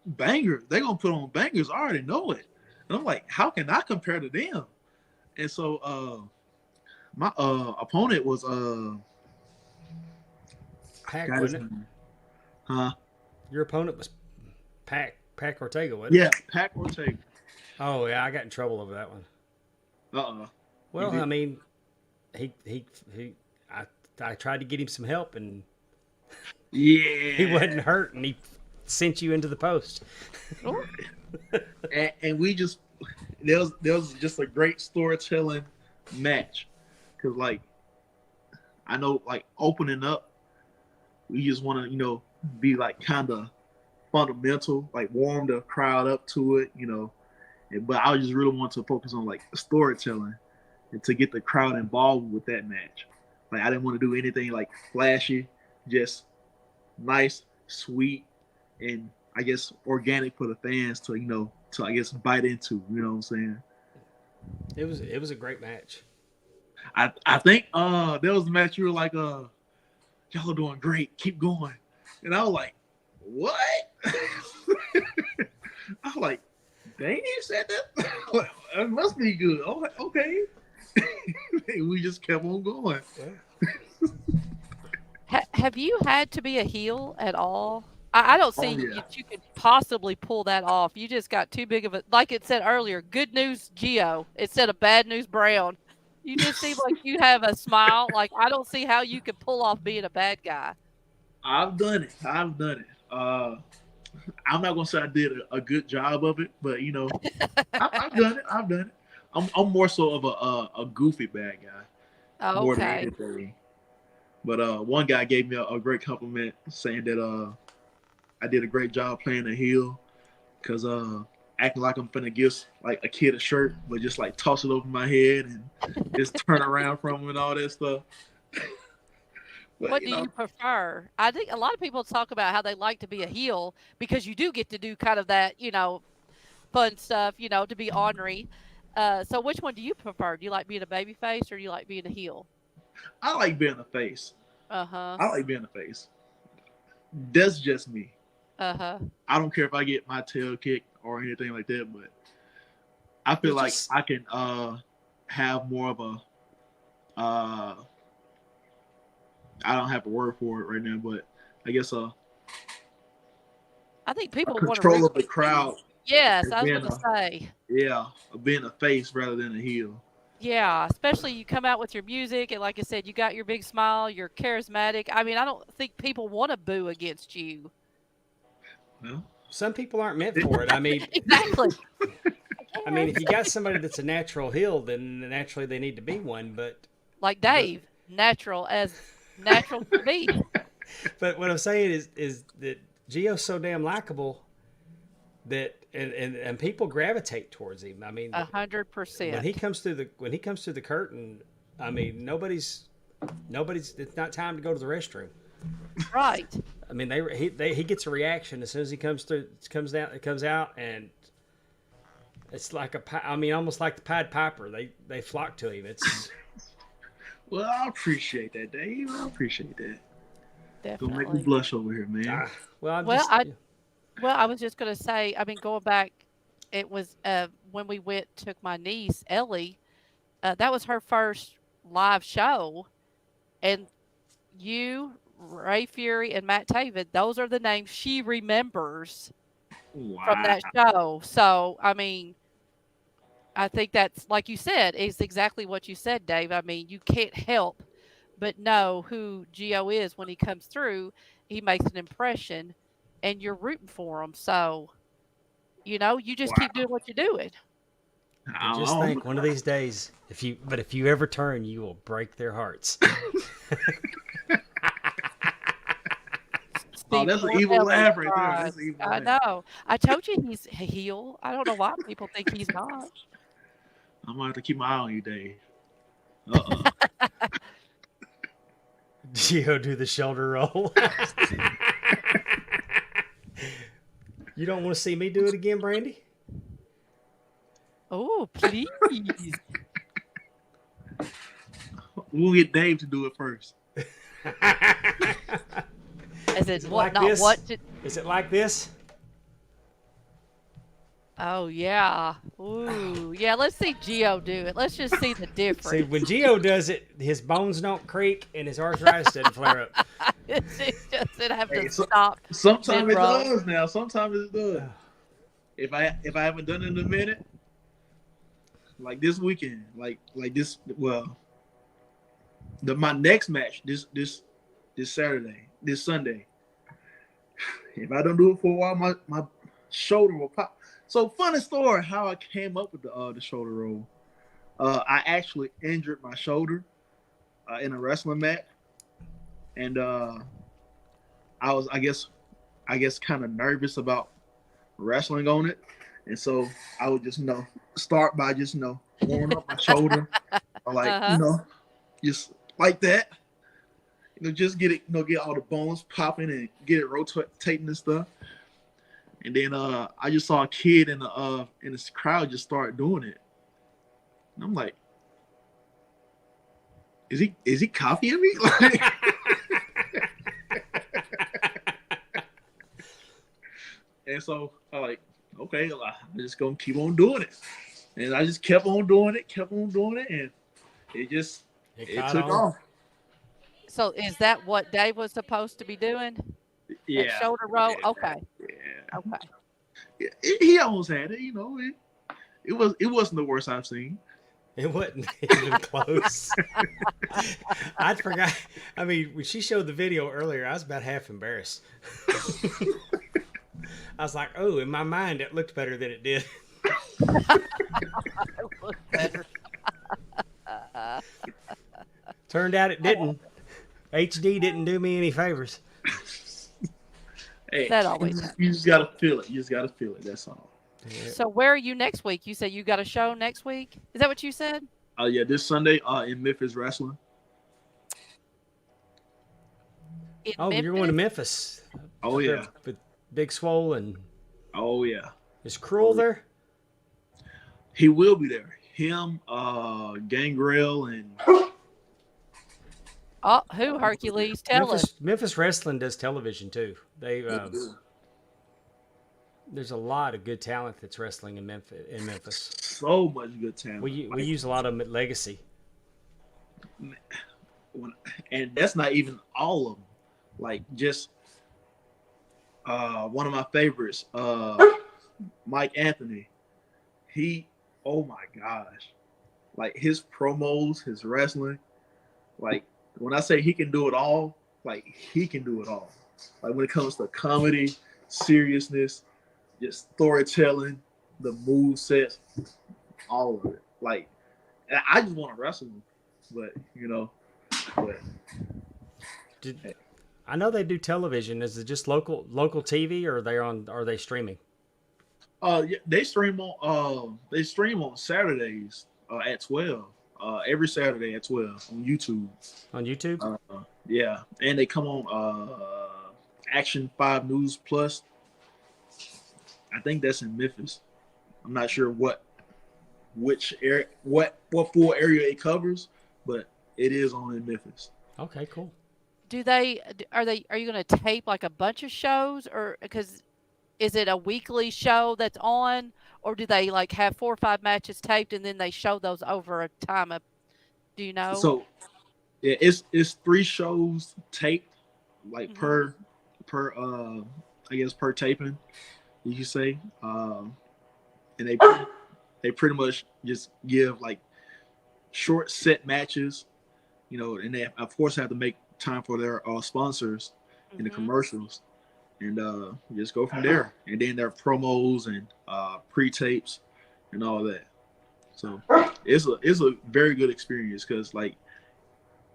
bangers. They're gonna put on bangers. I already know it. And I'm like, how can I compare to them? And so my opponent was I Pack, forgot his wasn't it? name. Huh? Your opponent was Pac Ortega, wasn't it? Yeah, Pac Ortega. Oh yeah, I got in trouble over that one. Well, did? I mean, he I I tried to get him some help, and Yeah. he wasn't hurt, and he sent you into the post. Ooh. And we just there was just a great storytelling match, because like I know like opening up, we just want to be like kind of fundamental, like warm the crowd up to it, but I just really want to focus on like storytelling and to get the crowd involved with that match. Like I didn't want to do anything like flashy, just nice, sweet, and I guess organic for the fans to I guess bite into. You know what I'm saying? It was a great match. I think there was a match you were like y'all are doing great, keep going, and I was like, what? I was like, Dave said that. Like, it must be good. I was like, okay. We just kept on going. Have you had to be a heel at all? I don't see you could possibly pull that off. You just got too big of a, like it said earlier, good news GIO instead of bad news Brown. You just seem like you have a smile. Like I don't see how you could pull off being a bad guy. I've done it. I'm not gonna say I did a good job of it, but I've done it. I'm more so of a goofy bad guy more than Okay. anything. But one guy gave me a great compliment saying that I did a great job playing the heel, because acting like I'm finna give like a kid a shirt, but just like toss it over my head and just turn around from him and all that stuff. But, What do you prefer? I think a lot of people talk about how they like to be a heel because you do get to do kind of that, fun stuff, to be ornery. So which one do you prefer? Do you like being a baby face or do you like being a heel? I like being a face. Uh-huh. I like being a face. That's just me. Uh-huh. I don't care if I get my tail kicked or anything like that, but I feel like I can have more of a I don't have a word for it right now, but I guess I think people want to control of the crowd. Yes, I was going to say. Yeah, being a face rather than a heel. Yeah, especially you come out with your music, and like I said, you got your big smile, you're charismatic. I mean, I don't think people want to boo against you. Well, some people aren't meant for it. I mean, exactly. I mean, if you got somebody that's a natural heel, then naturally they need to be one. But like Dave, natural to be. But what I'm saying is that Gio's so damn likable that and people gravitate towards him. I mean, 100%. When he comes through the curtain, I mean, nobody's. It's not time to go to the restroom. Right. I mean, he gets a reaction as soon as he comes through. It comes out, and it's like almost like the Pied Piper. They flock to him. It's. Well, I appreciate that, Dave. I appreciate that. Definitely. Don't make me blush over here, man. I was just going to say, I mean, going back, it was when we took my niece, Ellie, that was her first live show. And you, Ray Fury, and Matt Taven, those are the names she remembers from that show. So, I mean, I think that's, like you said, is exactly what you said, Dave. I mean, you can't help but know who GIO is when he comes through. He makes an impression, and you're rooting for him. So, you just keep doing what you're doing. Just think, one of these days, if you ever turn, you will break their hearts. Oh, that's an evil laugh right there. That's an evil laugh. I know. I told you he's a heel. I don't know why people think he's not. I'm gonna have to keep my eye on you, Dave. Gio do the shoulder roll. You don't want to see me do it again, Brandy? Oh, please. We'll get Dave to do it first. Is it like this? Is it like this? Oh yeah. Ooh. Yeah, let's see Geo do it. Let's just see the See, difference. when Gio does it, his bones don't creak and his arthritis doesn't flare up. It's just it have to Hey, stop sometimes mid it roll. does now. Sometimes it does. If I haven't done it in a minute, like this weekend, like this, well, my next match this Saturday, this Sunday. If I don't do it for a while, my shoulder will pop. So funny story how I came up with the shoulder roll. I actually injured my shoulder in a wrestling match, and I was I guess kind of nervous about wrestling on it, and so I would just start by just warming up my shoulder, or like Uh-huh. just like that. Just get it, get all the bones popping and get it rotating and stuff. And then I just saw a kid in this crowd just start doing it. And I'm like, is he copying me? Like, and so I like, okay, I'm just gonna keep on doing it. And I just kept on doing it, and it caught took on. off. So is that what Dave was supposed to be doing? That Yeah. shoulder roll? Yeah. Okay. Yeah. Okay. He almost had it, it wasn't the worst I've seen. It wasn't even close. I forgot. I mean, when she showed the video earlier, I was about half embarrassed. I was like, oh, in my mind, it looked better than it did. Look better. Turned out it didn't. HD didn't do me any favors. Hey, That always happens. you just gotta feel it. That's all. So where are you next week? You said you got a show next week? Is that what you said? Yeah, this Sunday in Memphis wrestling. In Oh, you're going to Memphis. Oh yeah. With Big Swole and Oh yeah. is Cruel there? He will be there. Him, Gangrel, and Oh, who Hercules? Tell us. Memphis Wrestling does television too. They there's a lot of good talent that's wrestling in Memphis. so much good talent. We use a lot of them at Legacy. And that's not even all of them. Like just one of my favorites, Mike Anthony. Oh my gosh, like his promos, his wrestling, like when I say he can do it all, like he can do it all. Like when it comes to comedy, seriousness, just storytelling, the move sets, all of it. Like I just want to wrestle him, but I know they do television. Is it just local TV, or are they streaming? Yeah, they stream on Saturdays at 12. Every Saturday at 12 on YouTube. On YouTube? Yeah, and they come on Action 5 News Plus. I think that's in Memphis. I'm not sure which area, what full area it covers, but it is on in Memphis. Okay, cool. Are you going to tape like a bunch of shows, or because is it a weekly show that's on, or do they like have 4 or 5 matches taped and then they show those over a time of? Do you know? So yeah, it's 3 shows taped, like per I guess per taping, you can say, and they pretty much just give like short set matches, and they of course have to make time for their sponsors in the commercials, and just go from there. And then there are promos and pre-tapes and all that. So it's a very good experience because like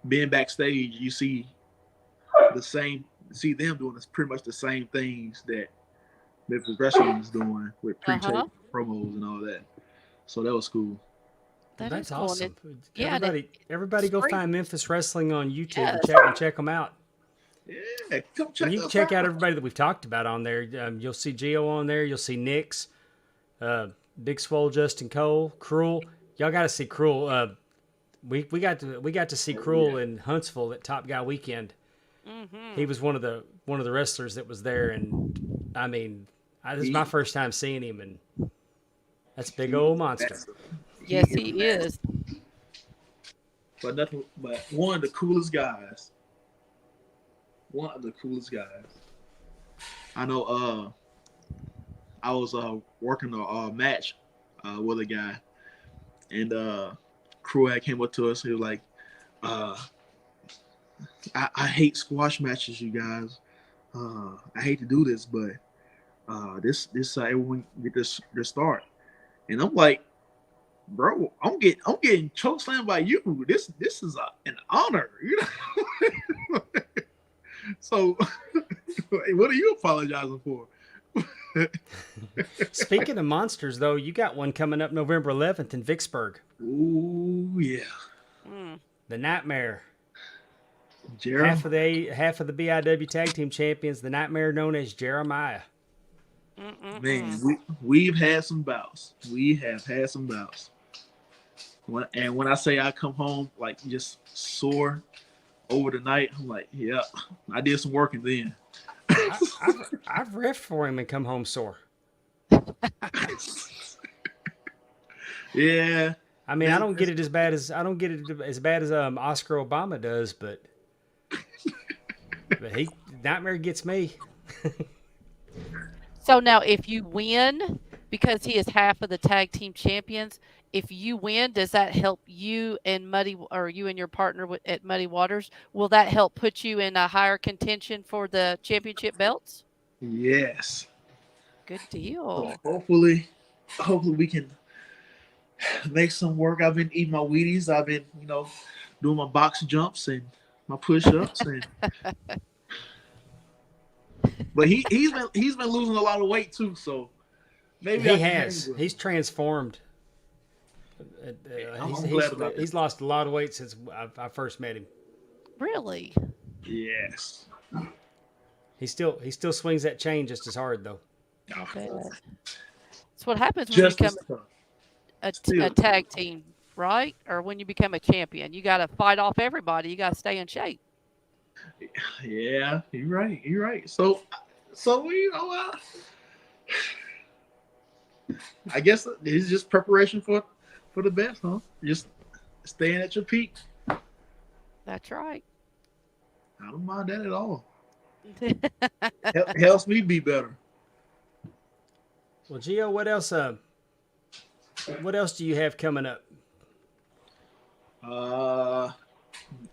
being backstage, you see them doing pretty much the same things that Memphis Wrestling is doing with pre-tape promos and all that. So that was cool. That's cool. awesome. Yeah, everybody go free. find Memphis Wrestling on YouTube Yes. and check them out. Yeah, come check. And you can check out everybody that we've talked about on there. You'll see Gio on there. You'll see Nix, Big Swole, Justin Cole, Cruel. Y'all got to see Cruel. We got to see Cruel in Huntsville at Top Guy Weekend. Mm-hmm. He was one of the wrestlers that was there, and I mean, this is my first time seeing him, and That's a big old monster. Yes, he is. But one of the coolest guys. One of the coolest guys. I know. I was working a match with a guy, and crew had came up to us. He was like, I hate squash matches, you guys. I hate to do this, but this everyone get this start." And I'm like, "Bro, I'm getting choke slammed by you. This is an honor, you know." So, what are you apologizing for? Speaking of monsters, though, you got one coming up November 11th in Vicksburg. Ooh, yeah. The Nightmare. Jeremiah. Half of the BIW Tag Team Champions, the Nightmare known as Jeremiah. Man, we've had some bouts. We have had some bouts. When I say I come home like just sore over the night, I'm like, yeah, I did some working then. I've reffed for him and come home sore. Yeah. I mean, I don't get it as bad as Oscar Obama does, but Nightmare gets me. So now, if you win, because he is half of the tag team champions, if you win, does that help you and you and your partner at Muddy Waters? Will that help put you in a higher contention for the championship belts? Yes. Good deal. So hopefully we can make some work. I've been eating my Wheaties. I've been, doing my box jumps and my push-ups, and but he's been losing a lot of weight too. So maybe he has. He's transformed. He's lost a lot of weight since I first met him. Really? Yes. He still swings that chain just as hard though. That's what happens when you become a tag team, right? Or when you become a champion, you got to fight off everybody. You got to stay in shape. Yeah, you're right. So I guess it's just preparation for the best, huh? Just staying at your peak. That's right. I don't mind that at all. Helps me be better. Well, Gio, what else do you have coming up?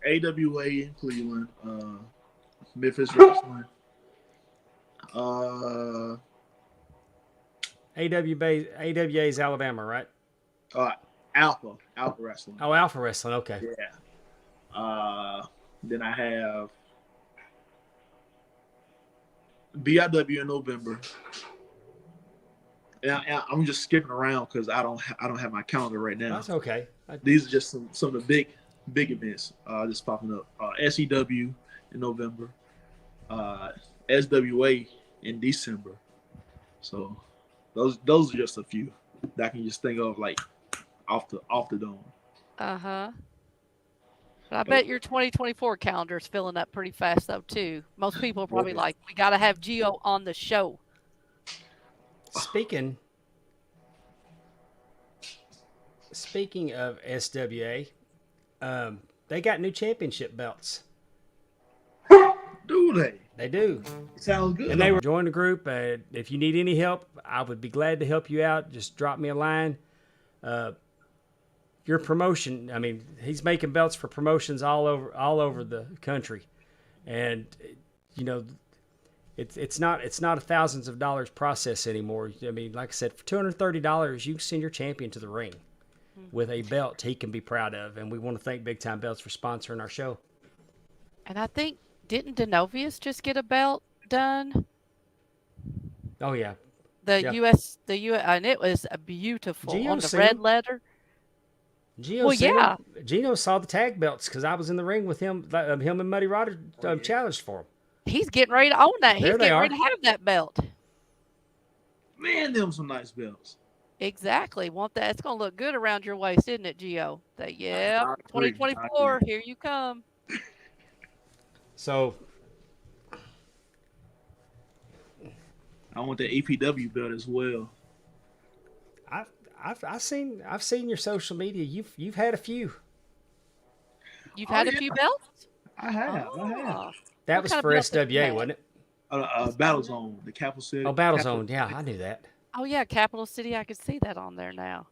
AWA in Cleveland, Memphis Wrestling. AWA is Alabama, right? Alpha Wrestling. Oh, Alpha Wrestling. Okay. Yeah. Then I have BIW in November. And I'm just skipping around because I don't have my calendar right now. That's okay. These are just some of the big events just popping up. SEW in November, SWA in December. So those are just a few that I can just think of like off the dome. But I bet your 2024 calendar is filling up pretty fast though too. Most people are probably like, we got to have Gio on the show. Speaking of SWA, they got new championship belts. Do they? They do. Sounds good. And they were join the group. If you need any help, I would be glad to help you out. Just drop me a line. Your promotion. I mean, he's making belts for promotions all over the country, and It's not a thousands of dollars process anymore. I mean, like I said, for $230, you can send your champion to the ring with a belt he can be proud of. And we want to thank Big Time Belts for sponsoring our show. And I think, didn't Denovius just get a belt done? Oh yeah, US, and it was a beautiful Gio on the red leather. Gino saw the tag belts because I was in the ring with him. Him and Muddy Rodder challenged for him. He's getting ready to own that. He's getting ready to have that belt. Man, them some nice belts. Exactly. Want that? It's gonna look good around your waist, isn't it, Gio? 2024. Here you come. So I want the APW belt as well. I've seen your social media. You've had a few. You've Oh, had a yeah. few belts? I have. Oh. That What was kind of for belt did you SWA, have? wasn't it? Battle Zone, the Capital City. Oh, Battlezone. Yeah, I knew that. Oh yeah, Capital City. I could see that on there now.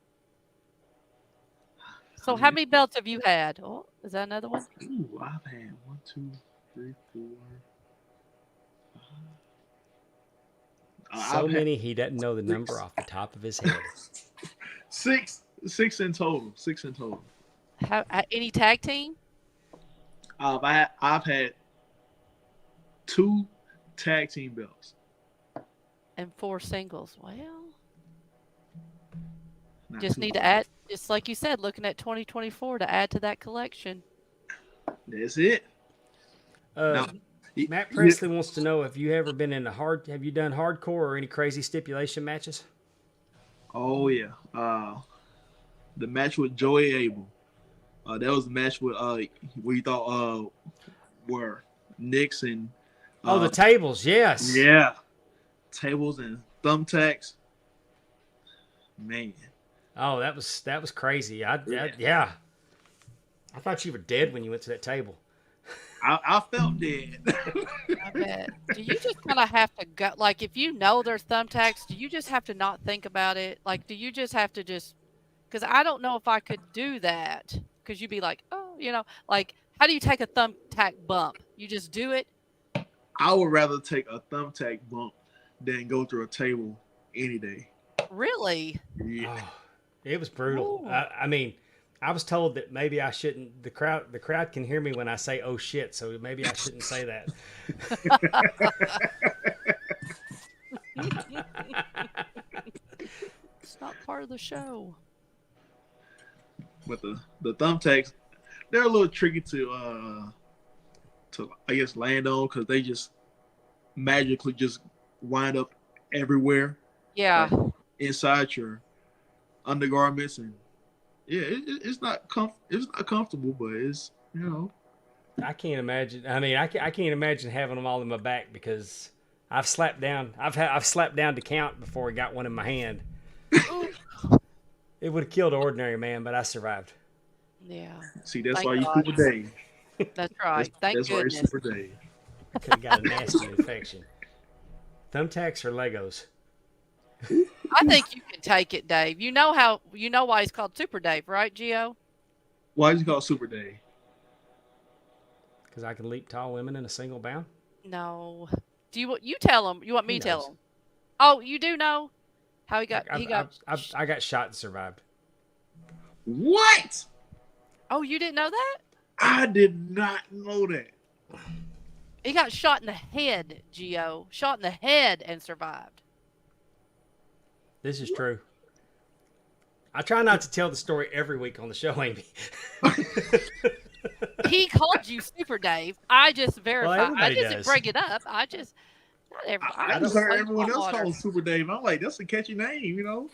So Oh, how yeah. many belts have you had? Oh, is that another one? Ooh, I've had 1, 2, 3, 4. So I've had many he doesn't know the number off the top of his head. six in total. 6 in total. Any tag team? I've had 2 tag team belts. And 4 singles. Well, Not just too need to bad. add, just like you said, looking at 2024 to add to that collection. That's it. Now, Matt Presley wants to know, have you done hardcore or any crazy stipulation matches? Oh yeah. The match with Joey Abel. That was the match with we thought were Knicks and The tables, yes. yeah, tables and thumbtacks. Man, Oh, that was crazy. Yeah. Yeah. I thought you were dead when you went to that table. I felt dead. I bet. Do you just kind of have to go, like, if you know there's thumbtacks, do you just have to not think about it? Like, do you just have to because I don't know if I could do that. Because you'd be like, oh, like, how do you take a thumbtack bump? You just do it? I would rather take a thumbtack bump than go through a table any day. Really? Yeah. Oh, it was brutal. Ooh. I mean, I was told that maybe I shouldn't. The crowd can hear me when I say "oh shit," so maybe I shouldn't say that. It's not part of the show. But the thumbtacks, they're a little tricky to I guess land on because they just magically just wind up everywhere. Yeah. Like, inside your undergarments, and yeah, it's not comfortable, but it's I can't imagine. I mean, I can't imagine having them all in my back because I've slapped down. I've slapped down to count before I got one in my hand. It would have killed an ordinary man, but I survived. Yeah. See, that's Thank why you God. Super Dave. That's right. Thank That's why you're goodness. Super Dave. Could have got a nasty infection. Thumbtacks or Legos? I think you can take it, Dave. You know why he's called Super Dave, right, Gio? Why is he called Super Dave? Because I can leap tall women in a single bound. No. Do you tell him? You want me He to tell knows. him? Oh, you do know how he got. I got shot and survived. What? Oh, you didn't know that? I did not know that. He got shot in the head, Gio. Shot in the head and survived. This is true. I try not to tell the story every week on the show, Amy. He called you Super Dave. I just verified. I everybody didn't does. bring it up. I just not every. I just heard everyone else call him Super Dave. I'm like, that's a catchy name,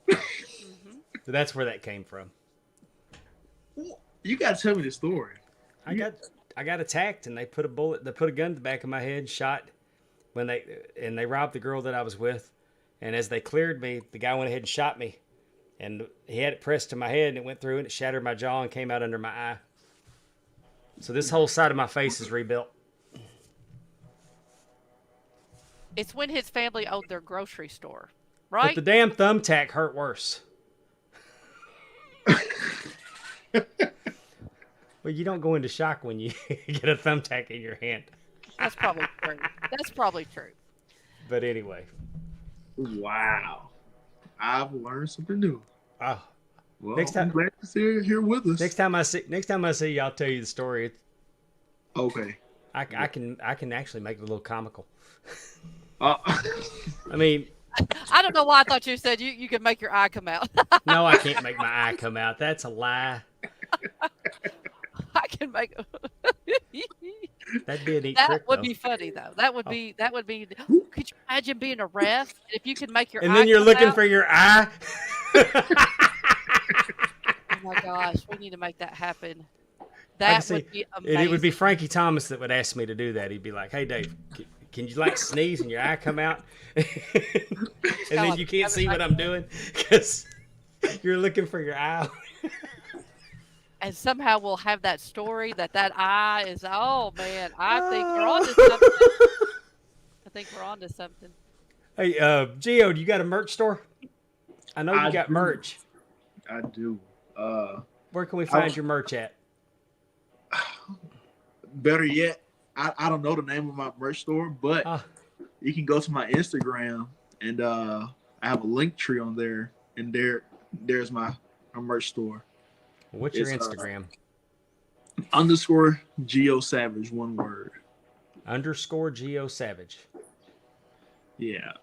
So that's where that came from. You gotta tell me the story. I got attacked and they put a gun to the back of my head, shot when they robbed the girl that I was with. And as they cleared me, the guy went ahead and shot me. And he had it pressed to my head and it went through and it shattered my jaw and came out under my eye. So this whole side of my face is rebuilt. It's when his family owned their grocery store, But right? the damn thumbtack hurt worse. Well, you don't go into shock when you get a thumbtack in your hand. That's probably true. That's probably true. But anyway. Wow. I've learned something new. Oh, Well, Next time- I'm glad you're here with us. next time I see you, I'll tell you the story. Okay. I can actually make it a little comical. Uh, I mean, I don't know why I thought you said you could make your eye come out. no, I can't make my eye come out. That's a lie. I can make. That'd be a neat That trick, would though. be funny though. That would be. Could you imagine being a ref and if you could make your And eye then you're come looking out? for your eye. Oh my gosh, we need to make that happen. I can That see- would be and amazing. it would be Frankie Thomas that would ask me to do that. He'd be like, "Hey, Dave, can you like sneeze and your eye come out?" And then you can't see what I'm doing because You're looking for your eye. And somehow we'll have that story that eye is. Oh man, I think we're on to something. I think we're on to something. Hey, Gio, do you got a merch store? I know you I got do. merch. I do. Where can we find your merch at? Better yet, I don't know the name of my merch store, but you can go to my Instagram and I have a link tree on there, and there's my merch store. What's your Instagram? _ GIO SAVAGE, one word. _ GIO SAVAGE. Yeah.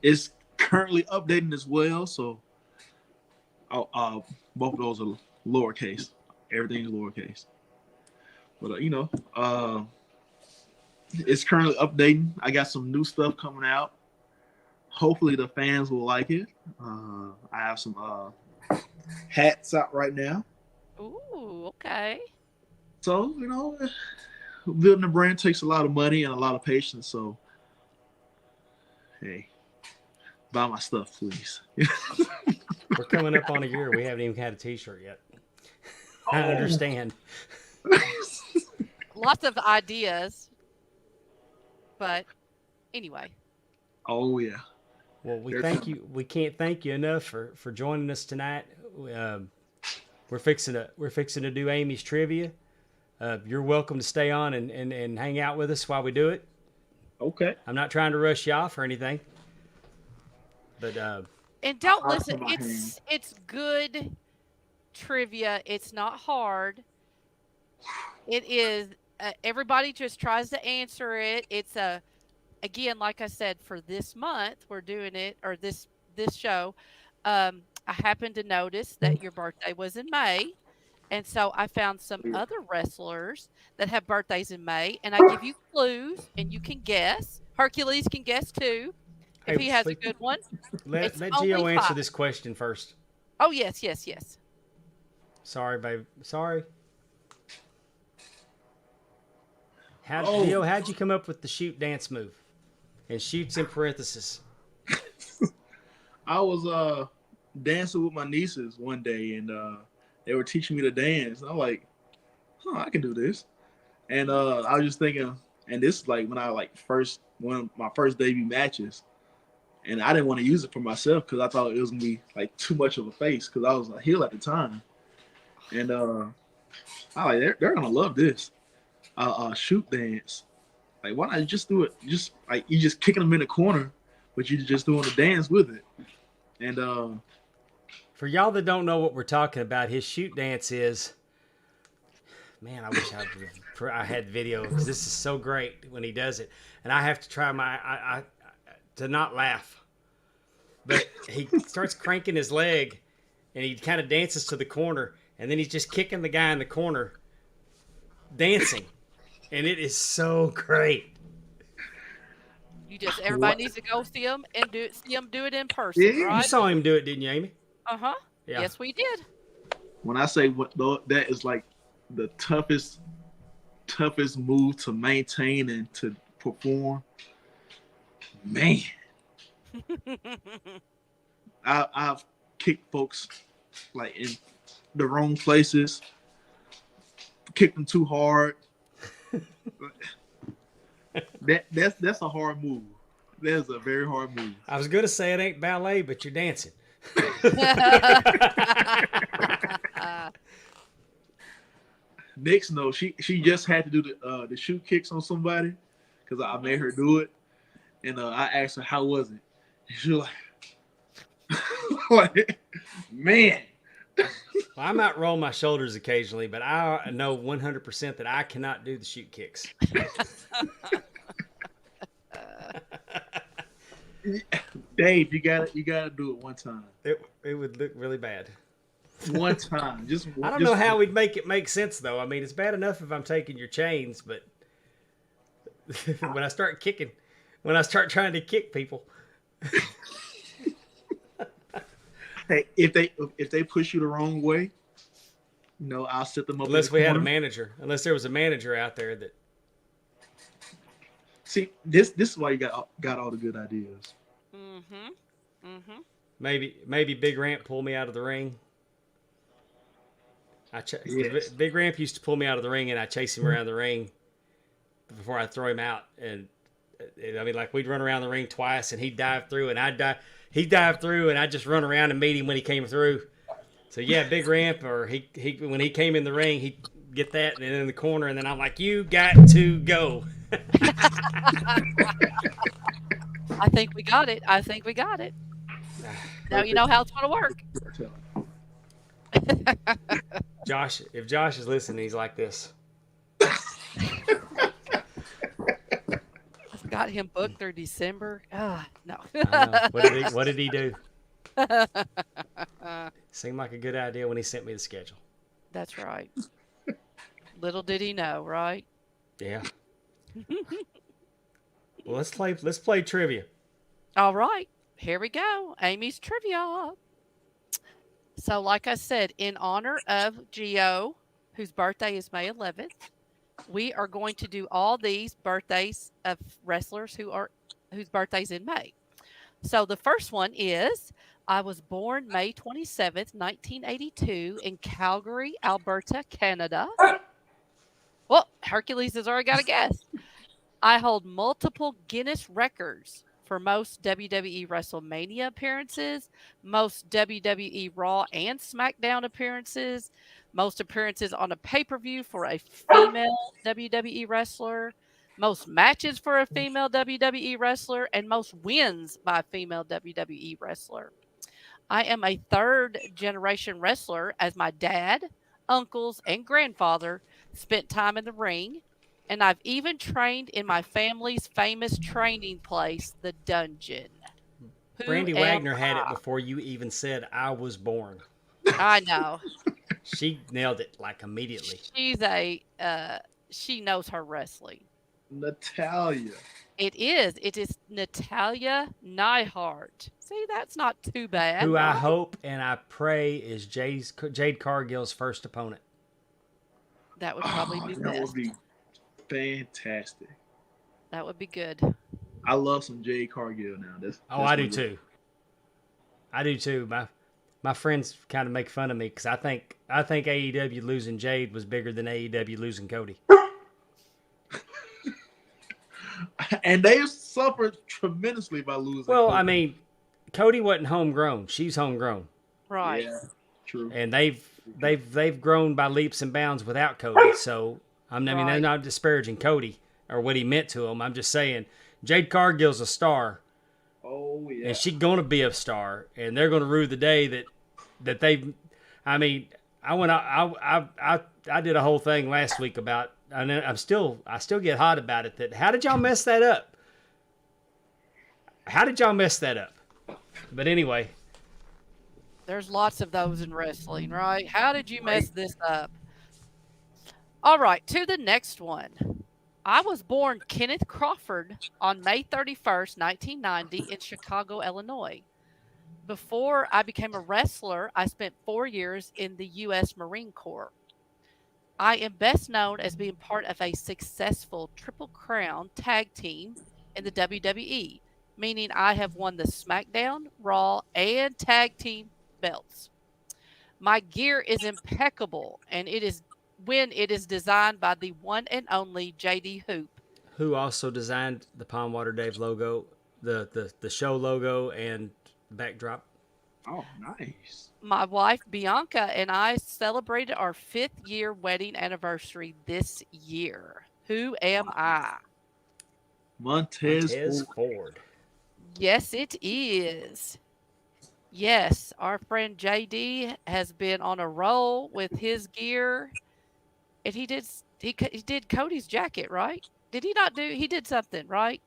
It's currently updating as well, so both of those are lowercase. Everything's lowercase. But it's currently updating. I got some new stuff coming out. Hopefully the fans will like it. I have some hats out right now. Ooh, okay. So, building a brand takes a lot of money and a lot of patience. So, hey, buy my stuff, please. We're coming up on a year. We haven't even had a T-shirt yet. I understand. Lots of ideas. But anyway. Oh, yeah. Well, we thank you. We can't thank you enough for joining us tonight. We're fixing to do Amy's trivia. You're welcome to stay on and hang out with us while we do it. Okay. I'm not trying to rush you off or anything. But and don't listen. It's good trivia. It's not hard. It is. Everybody just tries to answer it. It's again, like I said, for this month we're doing it, or this show. I happened to notice that your birthday was in May, and so I found some other wrestlers that have birthdays in May, and I give you clues, and you can guess. Hercules can guess too, if he has a good one. Let Gio answer this question first. Oh yes. Sorry, babe. Sorry. Gio, how'd you come up with the shoot dance move? And shoots in parentheses. I was dancing with my nieces one day, and they were teaching me to dance. And I'm like, I can do this. And I was just thinking, and this is like when I one of my first debut matches, and I didn't want to use it for myself because I thought it was gonna be like too much of a face because I was a heel at the time. And I they're gonna love this. Shoot dance. Like, why not just do it? Just like you just kicking them in the corner, but you just doing the dance with it. And for y'all that don't know what we're talking about, his shoot dance is. Man, I wish I had video because this is so great when he does it, and I have to try to not laugh. But he starts cranking his leg, and he kind of dances to the corner, and then he's just kicking the guy in the corner, dancing. And it is so great. Everybody needs to go see him and see him do it in person. Yeah. Right? You saw him do it, didn't you, Amy? Yeah. Yes, we did. When I say that is like the toughest move to maintain and to perform, man. I've kicked folks like in the wrong places, kicked them too hard. That's a hard move. That's a very hard move. I was gonna say it ain't ballet, but you're dancing. Nix, no, she just had to do the shoot kicks on somebody because I made her do it, and I asked her how was it, and she was like, man. Well, I might roll my shoulders occasionally, but I know 100% that I cannot do the shoot kicks. Dave, you gotta do it one time. It would look really bad. One time, just. I don't know how we'd make it make sense though. I mean, it's bad enough if I'm taking your chains, but when I start trying to kick people. Hey, if they push you the wrong way, I'll set them up. Unless we had a manager. Unless there was a manager out there that. See, this is why you got all the good ideas. maybe Big Ramp pulled me out of the ring. Yes. Big Ramp used to pull me out of the ring, and I chase him around the ring before I throw him out. And I mean, like we'd run around the ring twice, and he'd dive through, and I'd dive. He'd dive through, and I'd just run around and meet him when he came through. So yeah, Big Ramp, or he when he came in the ring, he'd get that, and then in the corner, and then I'm like, you got to go. I think we got it. Now you know how it's going to work. Josh, if Josh is listening, he's like this. I've got him booked through December. No. I know. What did he do? Seemed like a good idea when he sent me the schedule. That's right. Little did he know, right? Yeah. Well, let's play trivia. All right. Here we go. Amy's trivia. So, like I said, in honor of GIO, whose birthday is May 11th, we are going to do all these birthdays of wrestlers whose birthdays in May. So the first one is, I was born May 27th, 1982 in Calgary, Alberta, Canada. Well, Hercules has already got a guess. I hold multiple Guinness records for most WWE WrestleMania appearances, most WWE Raw and SmackDown appearances, most appearances on a pay-per-view for a female WWE wrestler, most matches for a female WWE wrestler, and most wins by a female WWE wrestler. I am a third-generation wrestler as my dad, uncles, and grandfather spent time in the ring, and I've even trained in my family's famous training place, the Dungeon. Brandy Wagner had it before you even said I was born. I know. She nailed it like immediately. She knows her wrestling. Natalia. It is Natalia Neihart. See, that's not too bad. Who I hope and I pray is Jade Cargill's first opponent. That would probably be best. That would be fantastic. That would be good. I love some Jade Cargill now. I do too. I do too. My friends kind of make fun of me because I think AEW losing Jade was bigger than AEW losing Cody. And they suffered tremendously by losing. Well, Cody. I mean, Cody wasn't homegrown. She's homegrown. Right. Yeah, true. And they've grown by leaps and bounds without Cody. So I mean, they're not disparaging Cody or what he meant to him. I'm just saying Jade Cargill's a star. Oh yeah. And she's gonna be a star, and they're gonna rue the day that they've. I mean, I did a whole thing last week about. And I still get hot about it. That how did y'all mess that up? How did y'all mess that up? But anyway, there's lots of those in wrestling, right? How did you mess this up? All right, to the next one. I was born Kenneth Crawford on May 31st, 1990 in Chicago, Illinois. Before I became a wrestler, I spent 4 years in the U.S. Marine Corps. I am best known as being part of a successful Triple Crown tag team in the WWE, meaning I have won the SmackDown, Raw, and tag team belts. My gear is impeccable, and it is designed by the one and only JD Hoop, who also designed the Pondwater Dave logo, the show logo, and backdrop. Oh, nice. My wife, Bianca, and I celebrated our 5th year wedding anniversary this year. Who am I? Montez Ford. Yes, it is. Yes, our friend JD has been on a roll with his gear. And he did Cody's jacket, right? Did he not do? He did something, right?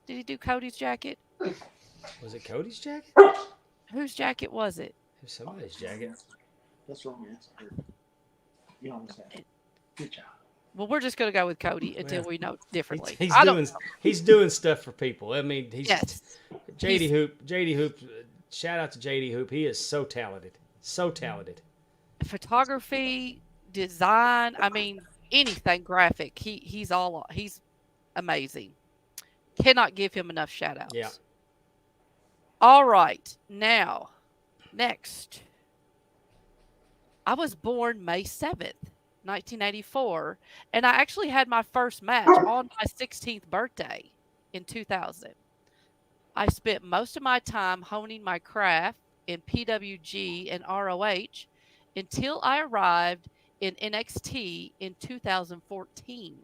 Did he do Cody's jacket? Was it Cody's jacket? Whose jacket was it? It was somebody's jacket. That's wrong answer. You almost had it. Good job. Well, we're just going to go with Cody until we know differently. He's doing stuff for people. I mean, yes. JD Hoop. Shout out to JD Hoop. He is so talented. So talented. Photography, design. I mean, anything graphic. He's amazing. Cannot give him enough shout outs. Yeah. All right. Now, next. I was born May 7th, 1984, and I actually had my first match on my 16th birthday in 2000. I spent most of my time honing my craft in PWG and ROH until I arrived in NXT in 2014.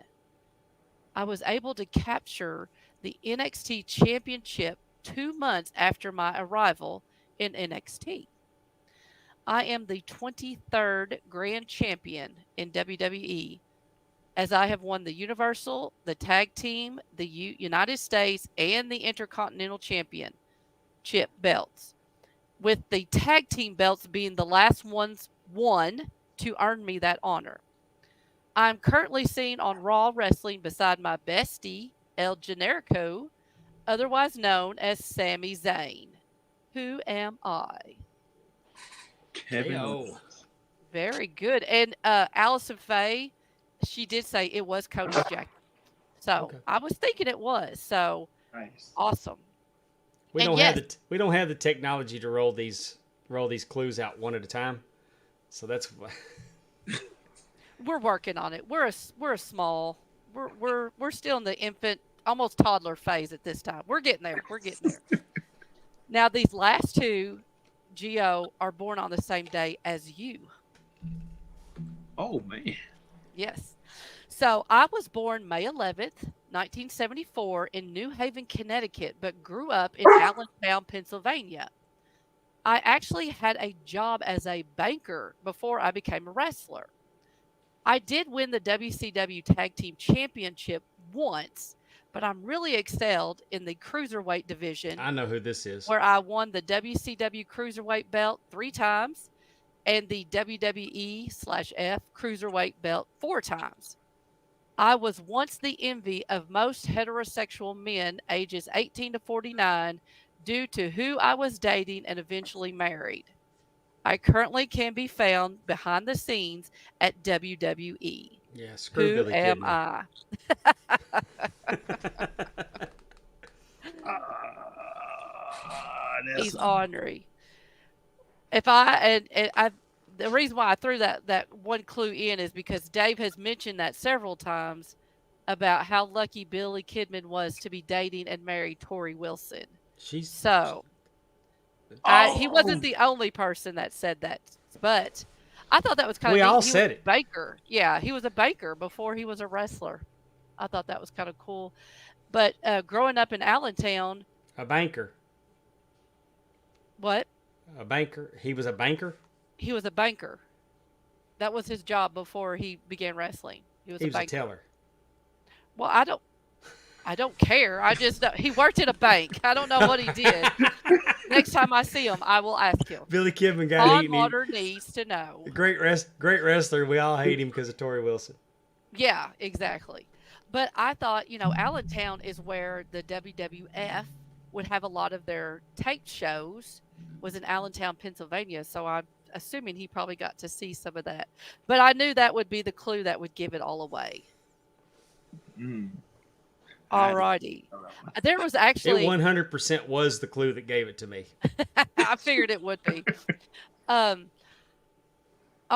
I was able to capture the NXT Championship 2 months after my arrival in NXT. I am the 23rd Grand Champion in WWE, as I have won the Universal, the Tag Team, the United States, and the Intercontinental Championship belts, with the Tag Team belts being the last ones won to earn me that honor. I'm currently seen on Raw Wrestling beside my bestie, El Generico, otherwise known as Sami Zayn. Who am I? Kevin KO. Owens. Very good. And Allison Faye, she did say it was Cody's jacket. So Okay. I was thinking it was. So Nice. awesome. We And don't yes. have we don't have the technology to roll these clues out one at a time. So that's We're working on it. We're a small. We're still in the infant, almost toddler phase at this time. We're getting there. We're getting there. Now these last two, GO, are born on the same day as you. Oh man. Yes. So I was born May 11th, 1974 in New Haven, Connecticut, but grew up in Allentown, Pennsylvania. I actually had a job as a banker before I became a wrestler. I did win the WCW Tag Team Championship once, but I'm really excelled in the cruiserweight division, I know who this is. where I won the WCW Cruiserweight belt 3 times and the WWE/F Cruiserweight belt 4 times. I was once the envy of most heterosexual men ages 18 to 49 due to who I was dating and eventually married. I currently can be found behind the scenes at WWE. Yeah, screw Who Billy am Kidman. I? He's ornery. If I and I, the reason why I threw that one clue in is because Dave has mentioned that several times about how lucky Billy Kidman was to be dating and married Tori Wilson. She's So he Oh. wasn't the only person that said that, but I thought that was kind of We neat. all He said was it. a baker. Yeah, he was a baker before he was a wrestler. I thought that was kind of cool. But growing up in Allentown, a banker. what? A banker. He was a banker. He was a banker. That was his job before he began wrestling. He was He a was a banker. teller. Well, I don't care. I just know he worked at a bank. I don't know what he did. Next time I see him, I will ask him. Billy Kidman got eaten. Pondwater needs to know. Great wrestler. We all hate him because of Tori Wilson. Yeah, exactly. But I thought, Allentown is where the WWF would have a lot of their taped shows, was in Allentown, Pennsylvania. So I'm assuming he probably got to see some of that. But I knew that would be the clue that would give it all away. Mm. All righty. There was actually... It 100% was the clue that gave it to me. I figured it would be. All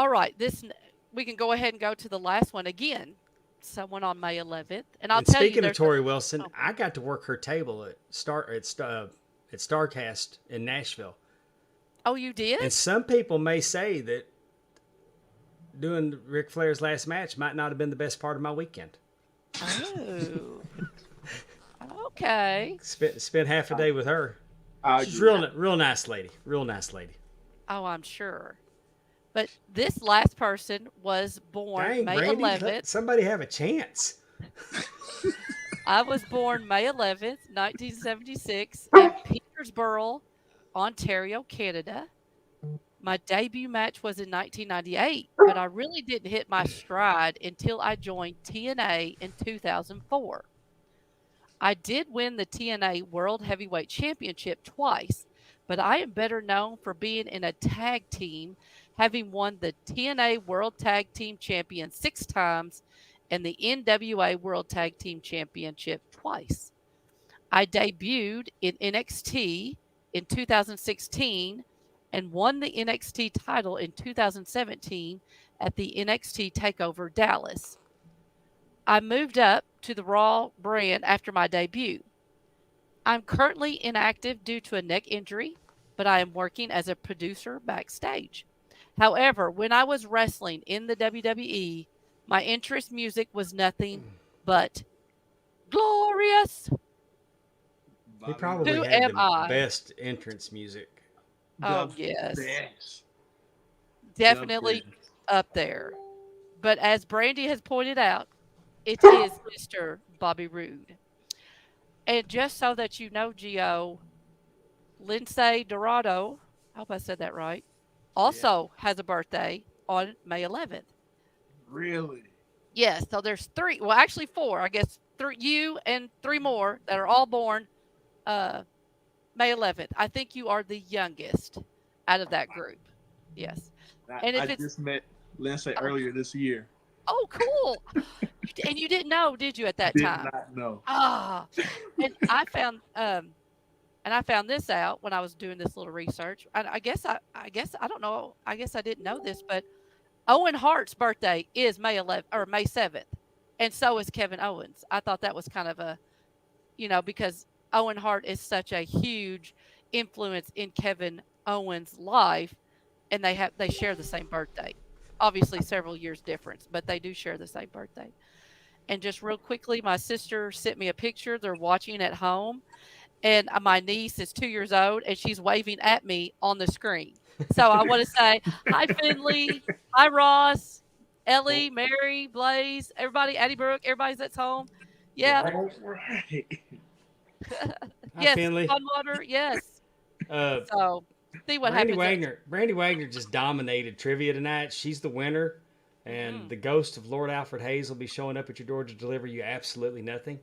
right. We can go ahead and go to the last one again. Someone on May 11th, and I'll tell you. Speaking of Tori Wilson, I got to work her table at Starcast in Nashville. Oh, you did? And some people may say that doing Ric Flair's last match might not have been the best part of my weekend. Oh. Okay. Spent half a day with her. She's real nice lady. Real nice lady. Oh, I'm sure. But this last person was born Dang, May Brandy, 11th. let somebody have a chance. I was born May 11th, 1976 in Petersburg, Ontario, Canada. My debut match was in 1998, but I really didn't hit my stride until I joined TNA in 2004. I did win the TNA World Heavyweight Championship twice, but I am better known for being in a tag team, having won the TNA World Tag Team Champion 6 times and the NWA World Tag Team Championship twice. I debuted in NXT in 2016 and won the NXT title in 2017 at the NXT TakeOver Dallas. I moved up to the Raw brand after my debut. I'm currently inactive due to a neck injury, but I am working as a producer backstage. However, when I was wrestling in the WWE, my interest music was nothing but glorious. He Bobby probably Who had am the I? best entrance music. the Oh, yes. best. Definitely The best. up there. But as Brandy has pointed out, it is Mr. Bobby Roode. And just so that you know, Gio, Lindsay Dorado, I hope I said that right, also has a birthday on May 11th. Really? Yes, so there's three, well, actually four, I guess, three, you and three more that are all born uh, May 11th. I think you are the youngest out of that group. Yes. And I if it's, just met Lindsay oh, earlier this year. oh, cool. And you didn't know, did you, at that Did time? not know. Ah, and I found this out when I was doing this little research. And I guess I don't know. I guess I didn't know this, but Owen Hart's birthday is May 11th or May 7th, and so is Kevin Owens. I thought that was kind of a, because Owen Hart is such a huge influence in Kevin Owens' life, and they share the same birthday. Obviously, several years difference, but they do share the same birthday. And just real quickly, my sister sent me a picture. They're watching at home, and my niece is 2 years old, and she's waving at me on the screen. So I want to say hi, Finley. Hi, Ross, Ellie, Mary, Blaze, everybody, Addie Brooke, everybody's that's home. Yeah. All right. Hi, Yes. Finley. Pondwater. Yes. Uh, So see what Brandy happens. Wagner. Brandy Wagner just dominated trivia tonight. She's the winner, and the ghost of Lord Alfred Hayes will be showing up at your door to deliver you absolutely nothing.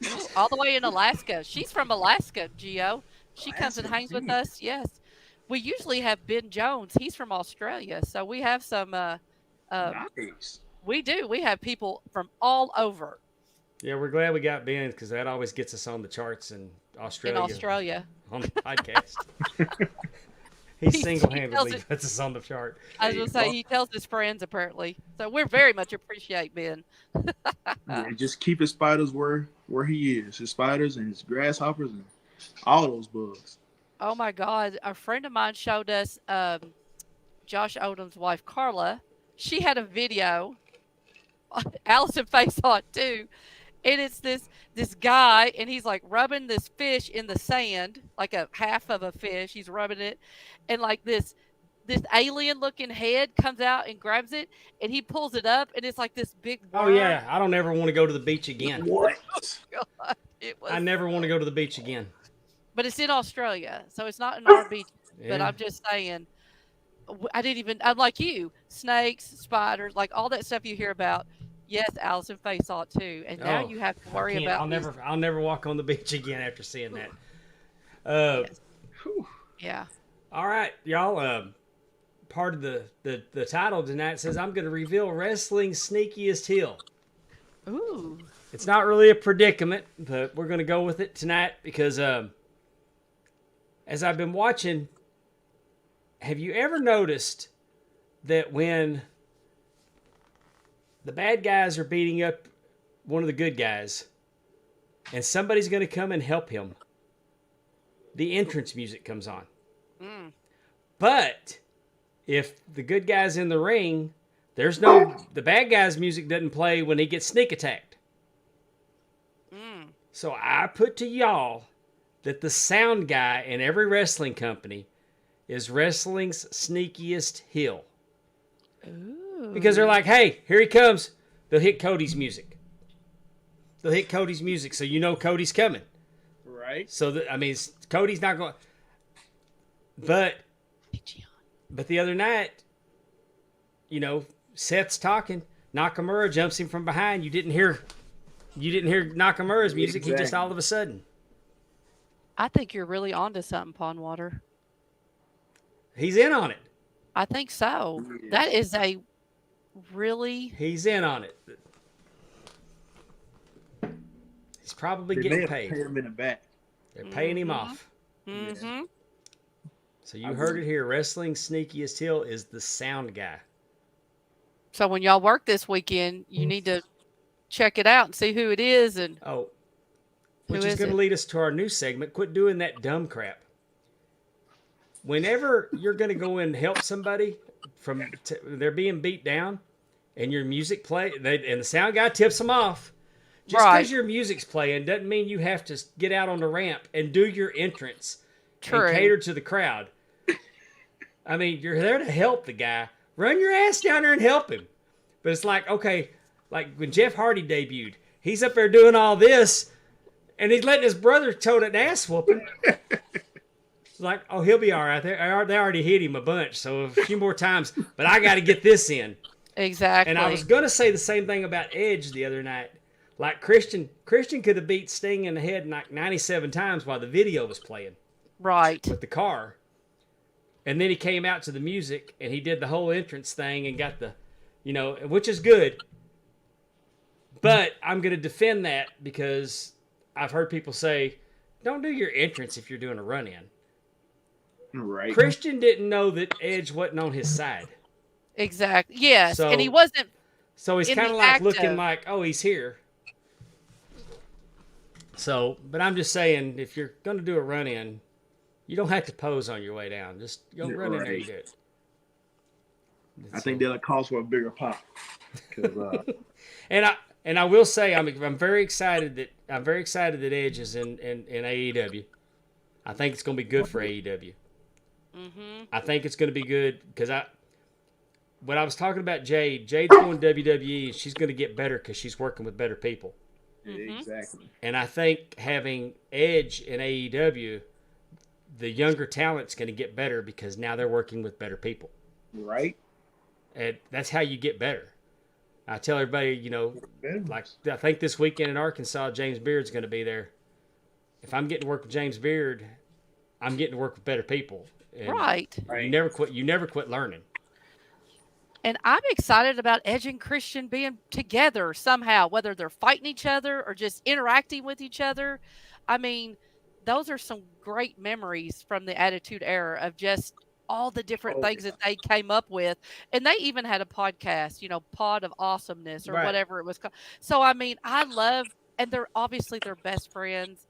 Ooh, all the way in Alaska. She's from Alaska, Gio. She comes and Alaska, hangs with geez. us. Yes. We usually have Ben Jones. He's from Australia. So we have some Nice. we do. We have people from all over Yeah, we're glad we got Ben because that always gets us on the charts in Australia. in Australia. On the podcast. He He single-handedly tells it- puts us on the chart. I was going to say, he tells his friends apparently. So we're very much appreciate Ben. Yeah, just keep his spiders where he is. His spiders and his grasshoppers and all those bugs. Oh my God. A friend of mine showed us Josh Odom's wife, Carla. She had a video. Allison Face saw it too. And it's this guy, and he's like rubbing this fish in the sand, like a half of a fish. He's rubbing it, and like this alien looking head comes out and grabs it, and he pulls it up, and it's like this big worm. Oh yeah, I don't ever want to go to the beach again. What? God, it was I never want to go to the beach again. but it's in Australia, so it's not in our beach. But Yeah. I'm just saying, I didn't even. I'm like you, snakes, spiders, like all that stuff you hear about. Yes, Allison Faye saw it too, and now Oh, you have to I worry can't- about. I'll never walk on the beach again after seeing that. Yes. Whew. Yeah. All right, y'all. Part of the title tonight says I'm going to reveal wrestling's sneakiest heel. Ooh. It's not really a predicament, but we're going to go with it tonight because as I've been watching, have you ever noticed that when the bad guys are beating up one of the good guys and somebody's going to come and help him, the entrance music comes on? Mm. But if the good guy's in the ring, the bad guy's music doesn't play when he gets sneak attacked. Mm. So I put to y'all that the sound guy in every wrestling company is wrestling's sneakiest heel. Ooh. Because they're like, hey, here he comes. They'll hit Cody's music. So you know Cody's coming. Right? So, Cody's not going. But the other night, Seth's talking. Nakamura jumps him from behind. You didn't hear Nakamura's music. He just Exactly. all of a sudden. I think you're really onto something, Pondwater. He's in on it. I think so. Yeah. That is a really. He's in on it. He's probably They may getting have paid. paid him in the back. They're paying him off. Mm-hmm. So you heard it here. Wrestling Sneakiest Hill is the sound guy. So when y'all work this weekend, you need to check it out and see who it is and Oh, who which is is going to it. lead us to our new segment. Quit doing that dumb crap. Whenever you're going to go and help somebody they're being beat down, and your music play, and the sound guy tips them off. Just Right. because your music's playing doesn't mean you have to get out on the ramp and do your entrance True. and cater to the crowd. I mean, you're there to help the guy. Run your ass down there and help him. But it's like, okay, like when Jeff Hardy debuted, he's up there doing all this, and he's letting his brother tote an ass whooping. It's like, oh, he'll be all right. They already hit him a bunch, so a few more times. But I got to get this in. Exactly. And I was going to say the same thing about Edge the other night. Like Christian could have beat Sting in the head like 97 times while the video was playing. Right. With the car. And then he came out to the music and he did the whole entrance thing and got the, which is good. But I'm going to defend that because I've heard people say, don't do your entrance if you're doing a run-in. Right. Christian didn't know that Edge wasn't on his side. Exactly. Yes. So, and he wasn't. So he's in kind the of like act looking of- like, oh, he's here. So, but I'm just saying, if you're going to do a run-in, you don't have to pose on your way down. Just go run in there and do it. I think that'll cause for a bigger pop. 'Cause, And I will say I'm very excited that Edge is in AEW. I think it's going to be good for AEW. Mm-hmm. I think it's going to be good because when I was talking about Jade's going to WWE and she's going to get better because she's working with better people. Mm-hmm. Exactly. And I think having Edge in AEW, the younger talent's going to get better because now they're working with better people. Right. And that's how you get better. I tell everybody, like I think this weekend in Arkansas, James Beard's going to be there. If I'm getting to work with James Beard, I'm getting to work with better people. And Right. You never quit. You never quit learning. And I'm excited about Edge and Christian being together somehow, whether they're fighting each other or just interacting with each other. I mean, those are some great memories from the Attitude Era of just all the different things that they came up with. And they even had a podcast, Pod of Awesomeness or whatever it was called. So, I mean, I love, and they're obviously they're best friends.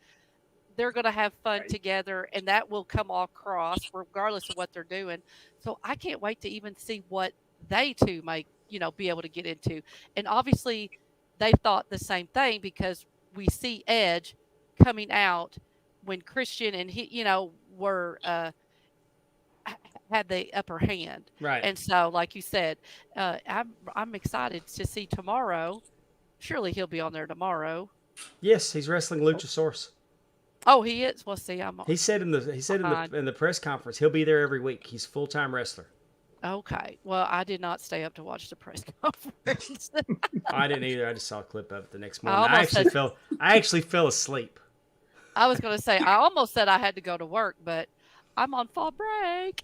They're going to have fun together, and that will come across regardless of what they're doing. So I can't wait to even see what they two might, be able to get into. And obviously they thought the same thing because we see Edge coming out when Christian and he, were, had the upper hand. Right. And so, like you said, I'm excited to see tomorrow. Surely he'll be on there tomorrow. Yes, he's wrestling Luchasaurus. Oh, he is. Well, see, He said in the press conference he'll be there every week. He's a full-time wrestler. Okay. Well, I did not stay up to watch the press conference. I didn't either. I just saw a clip of it the next morning. I actually fell asleep. I was going to say I almost said I had to go to work, but I'm on fall break.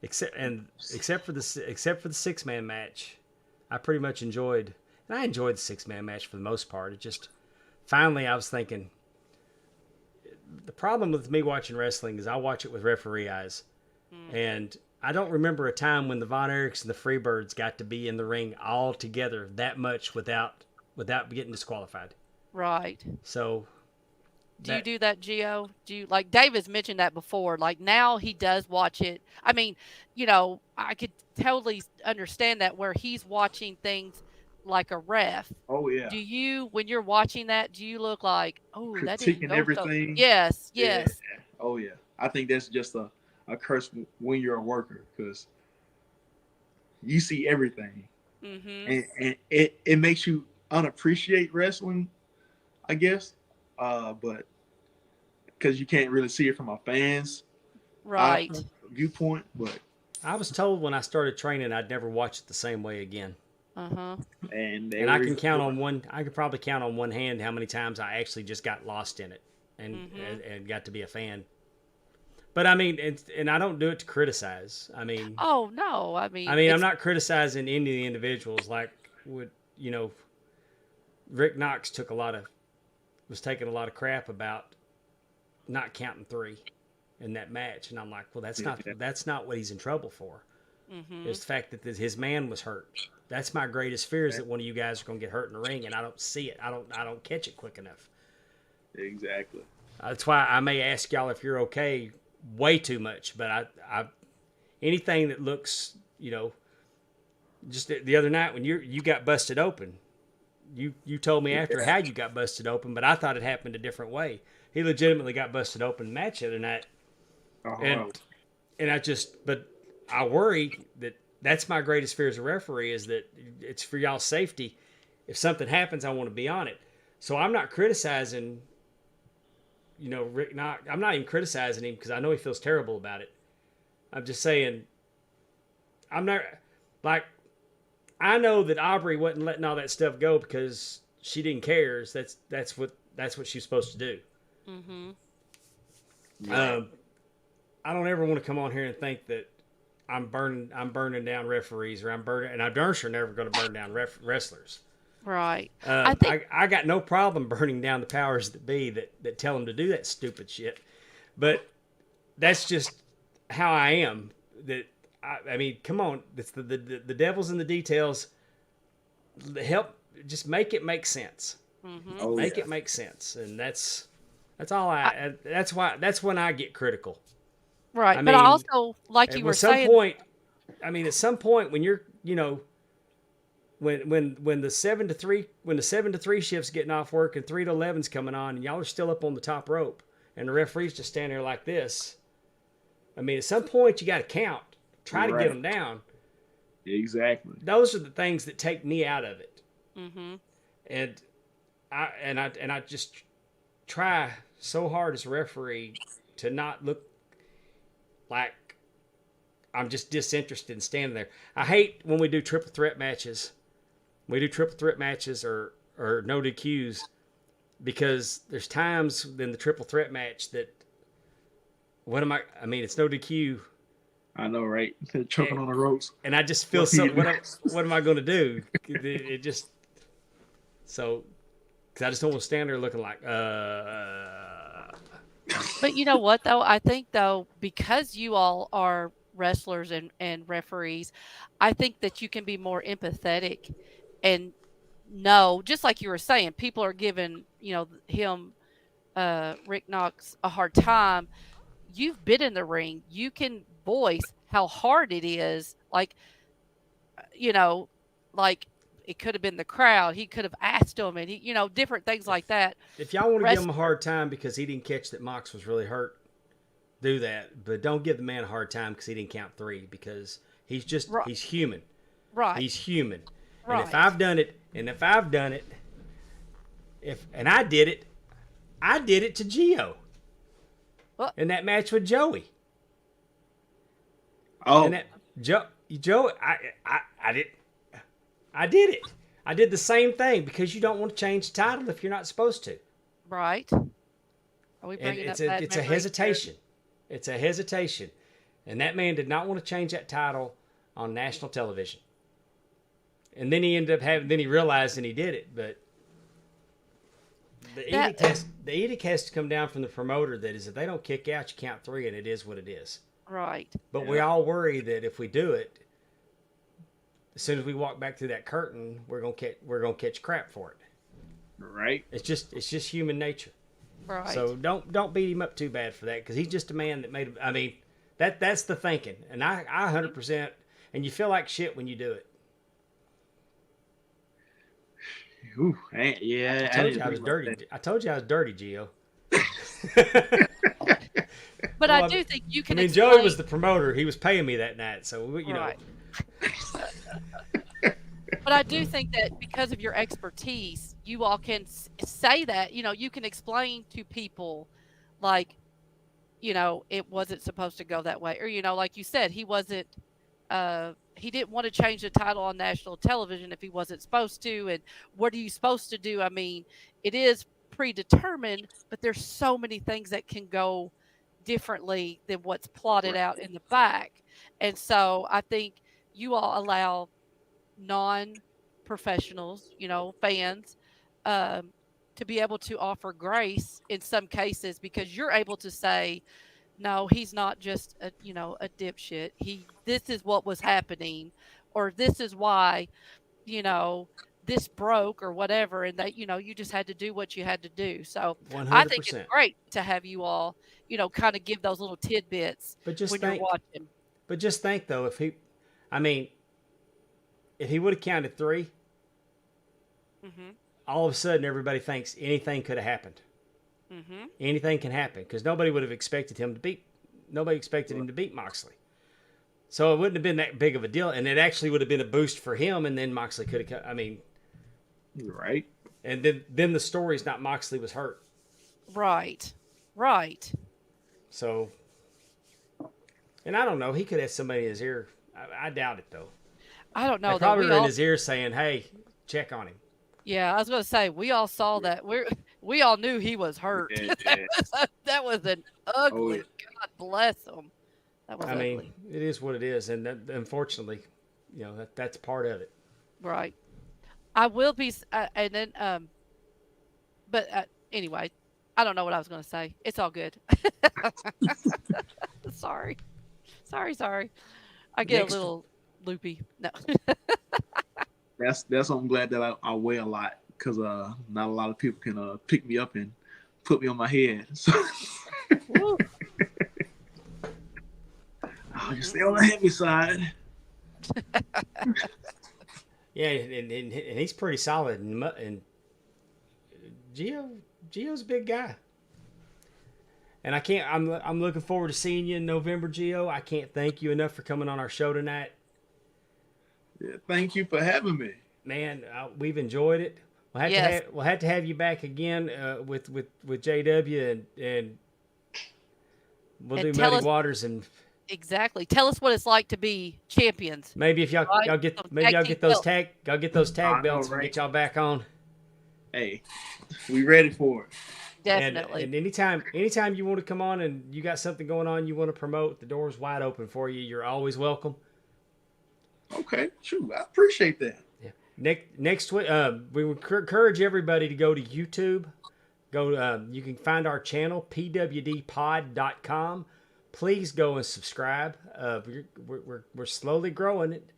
Except for the 6-man match, I pretty much enjoyed. And I enjoyed the 6-man match for the most part. It just finally I was thinking. The problem with me watching wrestling is I watch it with referee eyes. And I don't remember a time when the Von Erichs and the Freebirds got to be in the ring all together that much without getting disqualified. Right. So, do you do that, Gio? Do you, like David's mentioned that before? Like now he does watch it. I mean, I could totally understand that where he's watching things like a ref. Oh yeah. Do you, when you're watching that, do you look like, oh, that didn't go everything? Yes. Yeah. Oh yeah. I think that's just a curse when you're a worker because you see everything, and it makes you unappreciate wrestling, I guess, but because you can't really see it from a fan's viewpoint. But I was told when I started training I'd never watch it the same way again. And I can count on one. I could probably count on one hand how many times I actually just got lost in it and got to be a fan. But I mean, and I don't do it to criticize. I mean, oh no, I mean, I'm not criticizing any of the individuals. Like, Rick Knox was taking a lot of crap about not counting 3, in that match, and I'm like, well, that's not what he's in trouble for. Mm-hmm. It's the fact that his man was hurt. That's my greatest fear, is that one of you guys are going to get hurt in the ring, and I don't see it. I don't catch it quick enough. Exactly. That's why I may ask y'all if you're okay way too much, but I anything that looks, just the other night when you got busted open, you told me after how you got busted open, but I thought it happened a different way. He legitimately got busted open in the match the other night, but I worry that's my greatest fear as a referee, is that it's for y'all's safety. If something happens, I want to be on it. So I'm not criticizing, Rick Knox. I'm not even criticizing him because I know he feels terrible about it. I'm just saying, I'm not, like, I know that Aubrey wasn't letting all that stuff go because she didn't care. That's what she was supposed to do. Mm-hmm. I don't ever want to come on here and think that I'm burning down referees, or I'm darn sure never going to burn down wrestlers. Right. I got no problem burning down the powers that be that tell them to do that stupid shit, but that's just how I am. I mean, come on, it's the devil's in the details. Help, just make it make sense. Mm-hmm. Make it make sense, and that's all that's when I get critical. Right, I but I mean, also, like you were saying, at some point when you're, when the 7 to 3 shift's getting off work and 3 to 11's coming on, and y'all are still up on the top rope, and the referee's just standing there like this. I mean, at some point you got to count, try to get them down. Exactly. Those are the things that take me out of it. Mm-hmm. And I just try so hard as a referee to not look like I'm just disinterested in standing there. I hate when we do triple threat matches. We do triple threat matches or no DQs, because there's times in the triple threat match that I mean, it's no DQ. I know, right? Choking on the ropes. And I just feel what am I going to do? It just, so, because I just don't want to stand there looking like, But you know what, though? I think, though, because you all are wrestlers and referees, I think that you can be more empathetic and know, just like you were saying, people are giving, him, Rick Knox, a hard time. You've been in the ring. You can voice how hard it is. Like it could have been the crowd. He could have asked him, and he, different things like that. If y'all want to give him a hard time because he didn't catch that Mox was really hurt, do that. But don't give the man a hard time because he didn't count 3, because he's human. Right. He's human. Right. And if I've done it, and I did it to GIO. Well, in that match with Joey. Oh. And that Joe, I did it. I did the same thing, because you don't want to change the title if you're not supposed to. Right. Are we bringing it's up a hesitation. It's a hesitation. And that man did not want to change that title on national television. And then he ended up then he realized and he did it. But the edict has to come down from the promoter, that is, if they don't kick out, you count 3, and it is what it is. Right. But we all worry that if we do it, as soon as we walk back through that curtain, we're gonna catch crap for it. Right. It's just human nature. Right. So don't beat him up too bad for that, because he's just a man that made. I mean, that's the thinking, and I 100%. And you feel like shit when you do it. Ooh, yeah. I told you I was dirty. I told you I was dirty, Gio. But I do think you can. I mean, Joey was the promoter. He was paying me that night, so you know. But I do think that because of your expertise, you all can say that, you can explain to people, like, it wasn't supposed to go that way. Or, like you said, he wasn't, he didn't want to change the title on national television if he wasn't supposed to. And what are you supposed to do? I mean, it is predetermined, but there's so many things that can go differently than what's plotted out in the back. And so I think you all allow non-professionals, fans, to be able to offer grace in some cases, because you're able to say, no, he's not just a a dipshit. This is what was happening, or this is why you know this broke or whatever, and that you just had to do what you had to do. So I think it's 100%. great to have you all kind of give those little tidbits But just when you're think, watching. though, I mean, if he would have counted 3, Mm-hmm. all of a sudden everybody thinks anything could have happened. Mm-hmm. Anything can happen because nobody would have expected him to beat. Nobody expected him to beat Moxley. So it wouldn't have been that big of a deal, and it actually would have been a boost for him. And then Moxley could have. I mean, Right. and then the story's not Moxley was hurt. Right. Right. So, and I don't know. He could have somebody in his ear. I doubt it though. I don't They know. probably We were in all, his ear saying, "Hey, check on him." yeah, I was going to say we all saw that. We all knew he was hurt. Yeah, yeah. That was an Oh, ugly. yeah. God bless him. That was I ugly. mean, it is what it is, and that, unfortunately, that's part of it. Right. I will be, and then but anyway, I don't know what I was going to say. It's all good. Sorry. Sorry. I get Next- a little loopy. No. That's I'm glad that I weigh a lot because not a lot of people can pick me up and put me on my head. So Woo. I'll just stay on the heavy side. Yeah, and he's pretty solid, and Gio's a big guy. And I'm looking forward to seeing you in November, Gio. I can't thank you enough for coming on our show tonight. Yeah, thank you for having me. Man, we've enjoyed it. Yes. We'll have to have you back again with JW and we'll And do tell Muddy us- Waters, and Exactly. Tell us what it's like to be champions. maybe if y'all Right. y'all get Some maybe tag y'all team get those belts. tag I know, belts and right? get y'all back on. Hey, we ready for it. Definitely. And anytime you want to come on and you got something going on you want to promote, the door's wide open for you. You're always welcome. Okay, shoot, I appreciate that. Next week, we would encourage everybody to go to YouTube. You can find our channel, pwdpod.com. Please go and subscribe. We're slowly growing it.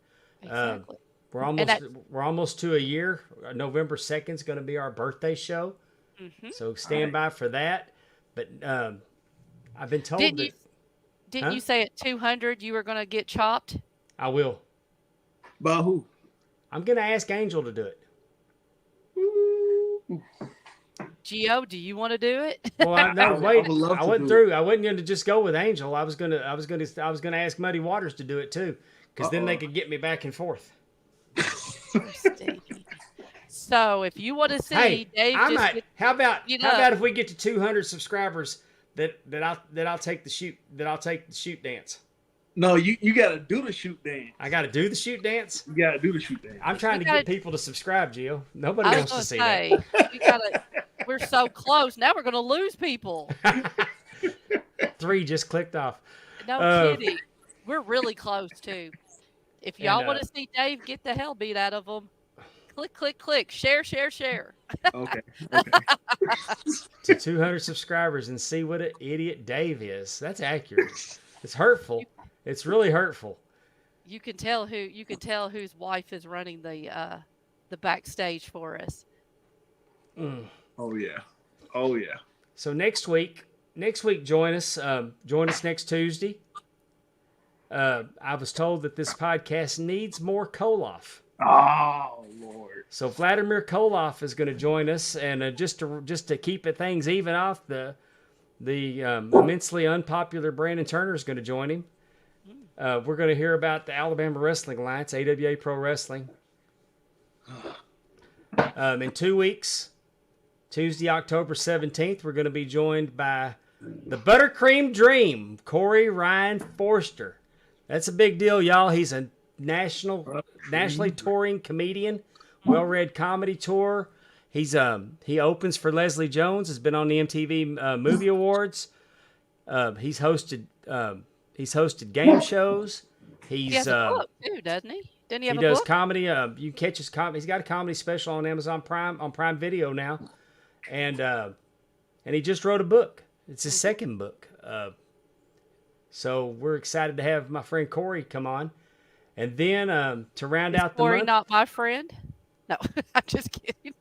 Exactly. We're almost to a year. November 2nd is going to be our birthday show. Mm-hmm. So stand by for that. But I've been told Didn't that Didn't you say at 200 you were going to get chopped? I will. By who? I'm going to ask Angel to do it. Ooh. Gio, do you want to do it? Well, no, I would wait. love I to wasn't do through. I wasn't going to just go with Angel. I was going to ask Muddy Waters to do it too, because then they could get me back and forth. So if you want to see Hey, Dave, I just might. get, How about you how know. about if we get to 200 subscribers that I'll take the shoot dance. No, you gotta do the shoot dance. I got to do the shoot dance. You gotta do the shoot dance. I'm trying We to get gotta- people to subscribe, Gio. Nobody I wants was to going to see say, we're so close. Now we're going to lose people. that. 3 just clicked off. No kidding. We're really close too. If y'all And, want to see Dave get the hell beat out of him, click, share. Okay. To 200 subscribers and see what an idiot Dave is. That's accurate. It's hurtful. It's really hurtful. You can tell whose wife is running the backstage for us. Mm. Oh yeah. So next week, join us. Join us next Tuesday. I was told that this podcast needs more Koloff. Oh Lord. So Vladimir Koloff is going to join us, and just to keep things even off, the immensely unpopular Brandon Turner is going to join him. We're going to hear about the Alabama Wrestling Alliance, AWA Pro Wrestling. In 2 weeks, Tuesday, October 17th, we're going to be joined by the Buttercream Dream, Corey Ryan Forster. That's a big deal, y'all. He's a nationally touring comedian, well-read comedy tour. He opens for Leslie Jones. Has been on the MTV Movie Awards. He's hosted game shows. He has a book too, doesn't he? Didn't he have He a does book? comedy. You catch his comedy. He's got a comedy special on Amazon Prime, on Prime Video now, and he just wrote a book. It's his second book. So we're excited to have my friend Corey come on. And then to round out the Corey, month, not my friend. No, I'm just kidding.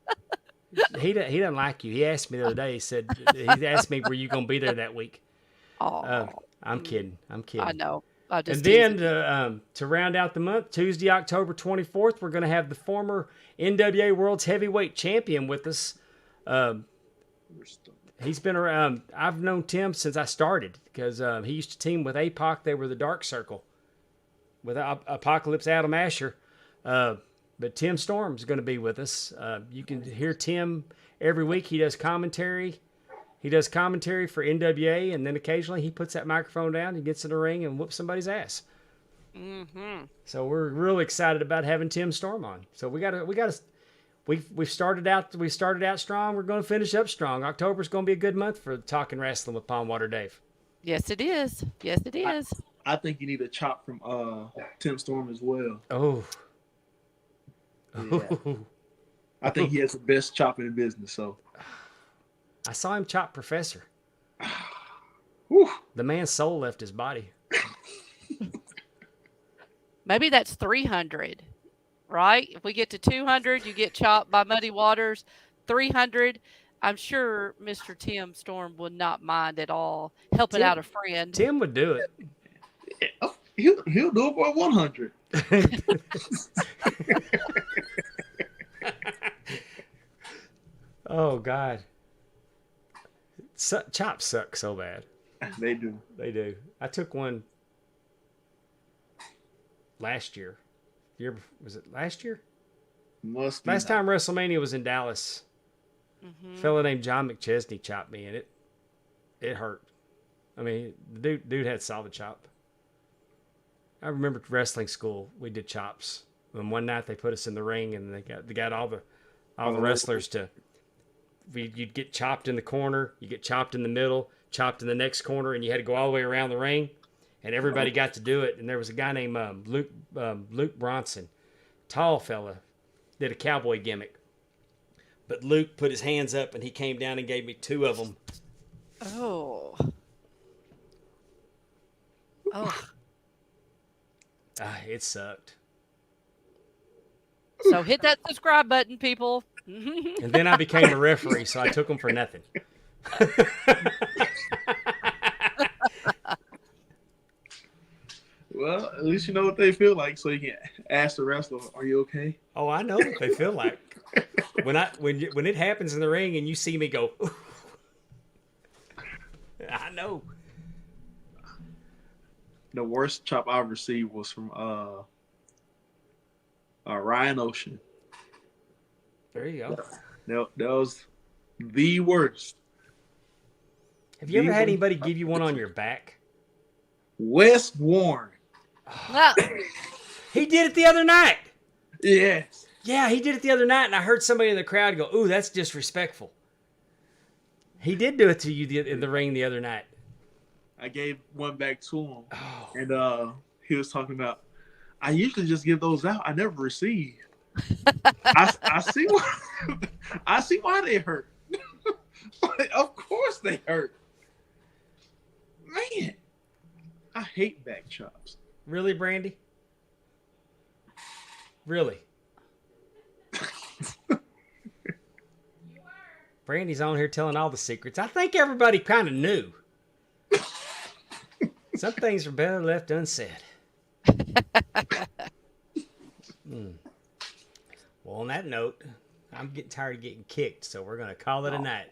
he doesn't like you. He asked me the other day. He asked me, "Were you going to be there that week?" Oh, I'm kidding. I'm kidding. I know. I just And then teasing. to round out the month, Tuesday, October 24th, we're going to have the former NWA World's Heavyweight Champion with us. He's been around. I've known Tim since I started because he used to team with APOC. They were the Dark Circle with Apocalypse Adam Asher. But Tim Storm's going to be with us. You can hear Tim every week. He does commentary. He does commentary for NWA, and then occasionally he puts that microphone down, he gets in the ring, and whoops somebody's ass. Mm-hmm. So we're really excited about having Tim Storm on. So we started out strong. We're going to finish up strong. October's going to be a good month for talking wrestling with Pondwater Dave. Yes, it is. Yes, it is. I think you need a chop from Tim Storm as well. Oh. Yeah. I think he has the best chop in the business. So I saw him chop Professor. Whew. The man's soul left his body. Maybe that's 300, right? If we get to 200, you get chopped by Muddy Waters. 300, I'm sure Mr. Tim Storm would not mind at all helping out a friend. Tim would do it. Yeah, he'll do it for 100. Oh God, chops suck so bad. They do. They do. I took one last year. Was it last year? Must be. Last time WrestleMania was in Dallas. Mm-hmm. A fella named John McChesney chopped me, and it hurt. I mean, the dude had solid chop. I remember wrestling school. We did chops. And one night they put us in the ring, and they got all the wrestlers to. You'd get chopped in the corner, you get chopped in the middle, chopped in the next corner, and you had to go all the way around the ring, and everybody got to do it. And there was a guy named Luke Bronson, tall fella, did a cowboy gimmick. But Luke put his hands up, and he came down and gave me 2 of them. Oh. Oh. It sucked. So hit that subscribe button, people. And then I became a referee, so I took them for nothing. Well, at least you know what they feel like, so you can ask the wrestler, "Are you okay?" Oh, I know what they feel like. When it happens in the ring and you see me go, I know. The worst chop I've received was from Ryan Ocean. There you go. That was the worst. Have you ever had anybody give you one on your back? Wes Warren. Ah, He did it the other night. Yes. Yeah, he did it the other night, and I heard somebody in the crowd go, "Ooh, that's disrespectful." He did do it to you in the ring the other night. I gave one back to him, Oh. and he was talking about, "I usually just give those out. I never receive." I see why. I see why they hurt. Of course they hurt. Man, I hate back chops. Really, Brandy? Really? Brandy's on here telling all the secrets. I think everybody kind of knew. Some things are better left unsaid. Well, on that note, I'm getting tired of getting kicked, so we're going to call it a night.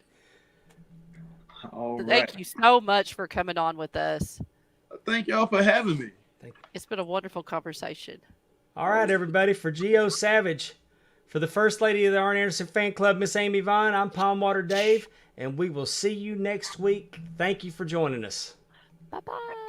All right. Thank you so much for coming on with us. Thank y'all for having me. It's been a wonderful conversation. All right, everybody, for GIO Savage, for the First Lady of the Arn Anderson Fan Club, Miss Amy Vaughn, I'm Pondwater Dave, and we will see you next week. Thank you for joining us. Bye-bye.